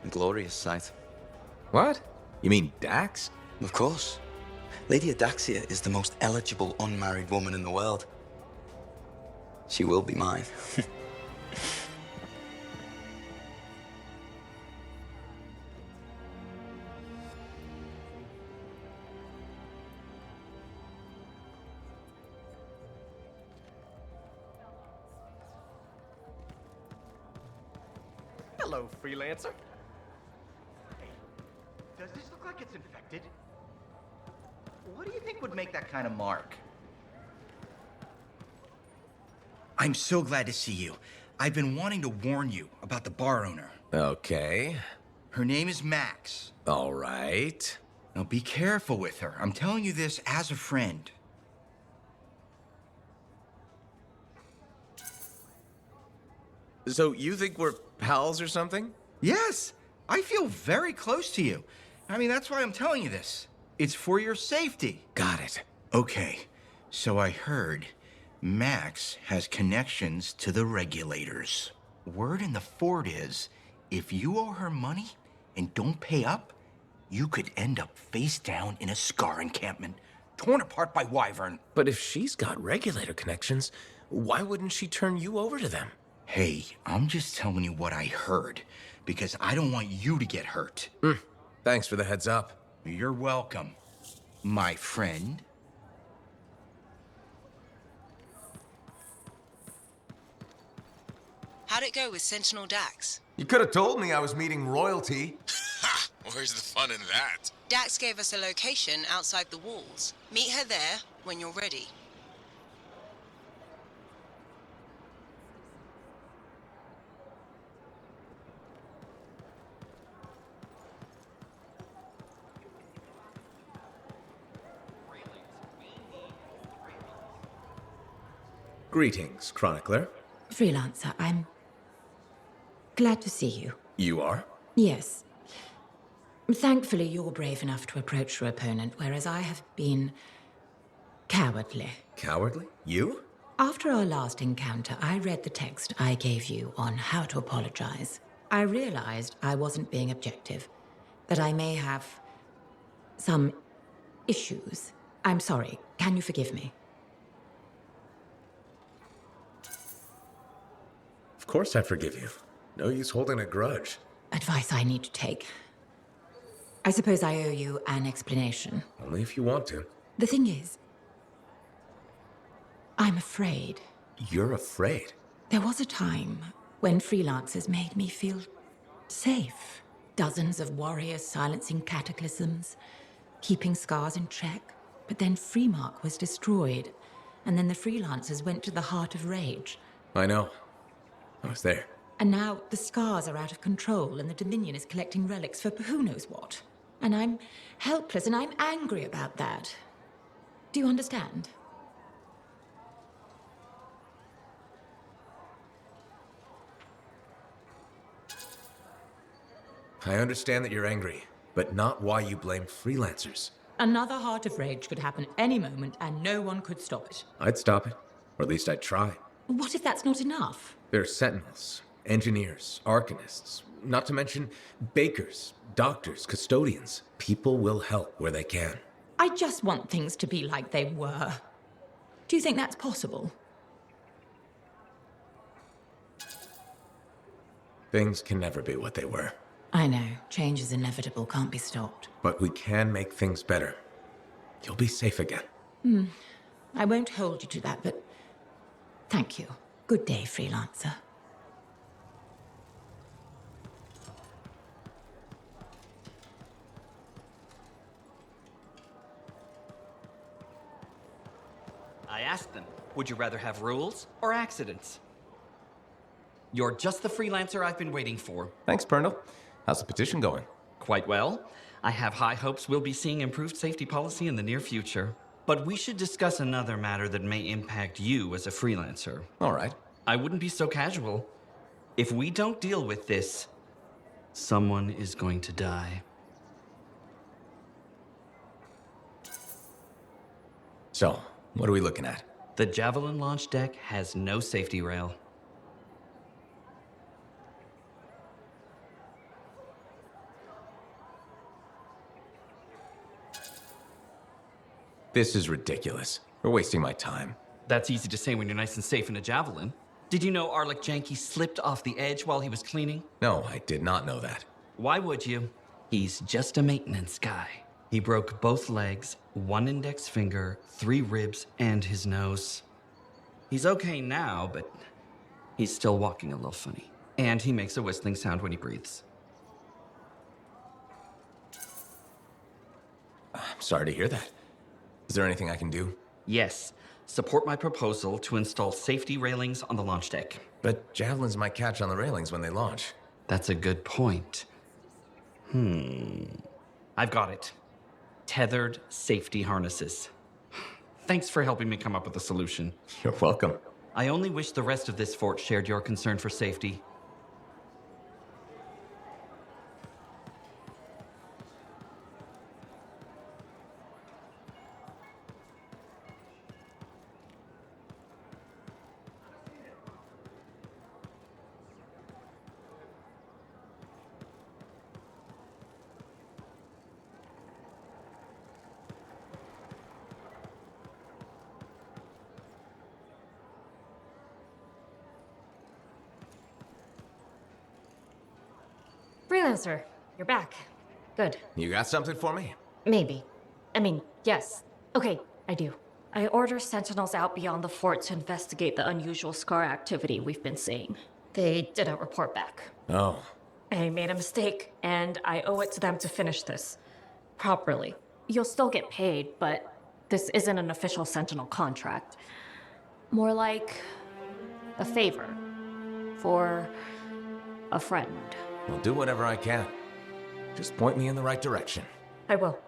A glorious sight. What? You mean Dax? Of course. Lady Adaxia is the most eligible unmarried woman in the world. She will be mine. Hello, freelancer. Hey, does this look like it's infected? What do you think would make that kind of mark? I'm so glad to see you. I've been wanting to warn you about the bar owner. Okay. Her name is Max. All right. Now be careful with her. I'm telling you this as a friend. So you think we're pals or something? Yes, I feel very close to you. I mean, that's why I'm telling you this. It's for your safety. Got it. Okay, so I heard Max has connections to the regulators. Word in the fort is, if you owe her money and don't pay up, you could end up face down in a Scar encampment, torn apart by Wyvern. But if she's got regulator connections, why wouldn't she turn you over to them? Hey, I'm just telling you what I heard, because I don't want you to get hurt. Thanks for the heads up. You're welcome, my friend. How'd it go with Sentinel Dax? You could have told me I was meeting royalty. Ha! Where's the fun in that? Dax gave us a location outside the walls. Meet her there when you're ready. Greetings, Chronicler. Freelancer, I'm glad to see you. You are? Yes. Thankfully, you're brave enough to approach your opponent, whereas I have been cowardly. Cowardly? You? After our last encounter, I read the text I gave you on how to apologize. I realized I wasn't being objective, that I may have some issues. I'm sorry. Can you forgive me? Of course I forgive you. No use holding a grudge. Advice I need to take. I suppose I owe you an explanation. Only if you want to. The thing is, I'm afraid. You're afraid? There was a time when freelancers made me feel safe. Dozens of warriors silencing cataclysms, keeping scars in check. But then Freemark was destroyed, and then the freelancers went to the heart of rage. I know. I was there. And now the scars are out of control, and the Dominion is collecting relics for who knows what. And I'm helpless, and I'm angry about that. Do you understand? I understand that you're angry, but not why you blame freelancers. Another heart of rage could happen any moment, and no one could stop it. I'd stop it. Or at least I'd try. What if that's not enough? There are sentinels, engineers, arcanists, not to mention bakers, doctors, custodians. People will help where they can. I just want things to be like they were. Do you think that's possible? Things can never be what they were. I know. Change is inevitable, can't be stopped. But we can make things better. You'll be safe again. I won't hold you to that, but thank you. Good day, freelancer. I asked them, would you rather have rules or accidents? You're just the freelancer I've been waiting for. Thanks, Pernal. How's the petition going? Quite well. I have high hopes we'll be seeing improved safety policy in the near future. But we should discuss another matter that may impact you as a freelancer. All right. I wouldn't be so casual. If we don't deal with this, someone is going to die. So, what are we looking at? The Javelin launch deck has no safety rail. This is ridiculous. We're wasting my time. That's easy to say when you're nice and safe in a Javelin. Did you know Arlik Janky slipped off the edge while he was cleaning? No, I did not know that. Why would you? He's just a maintenance guy. He broke both legs, 1 index finger, 3 ribs, and his nose. He's okay now, but he's still walking a little funny. And he makes a whistling sound when he breathes. I'm sorry to hear that. Is there anything I can do? Yes. Support my proposal to install safety railings on the launch deck. But javelins might catch on the railings when they launch. That's a good point. I've got it. Tethered safety harnesses. Thanks for helping me come up with a solution. You're welcome. I only wish the rest of this fort shared your concern for safety. Freelancer, you're back. Good. You got something for me? Maybe. I mean, yes. Okay, I do. I order sentinels out beyond the fort to investigate the unusual scar activity we've been seeing. They didn't report back. Oh. I made a mistake, and I owe it to them to finish this properly. You'll still get paid, but this isn't an official sentinel contract. More like a favor for a friend. I'll do whatever I can. Just point me in the right direction. I will.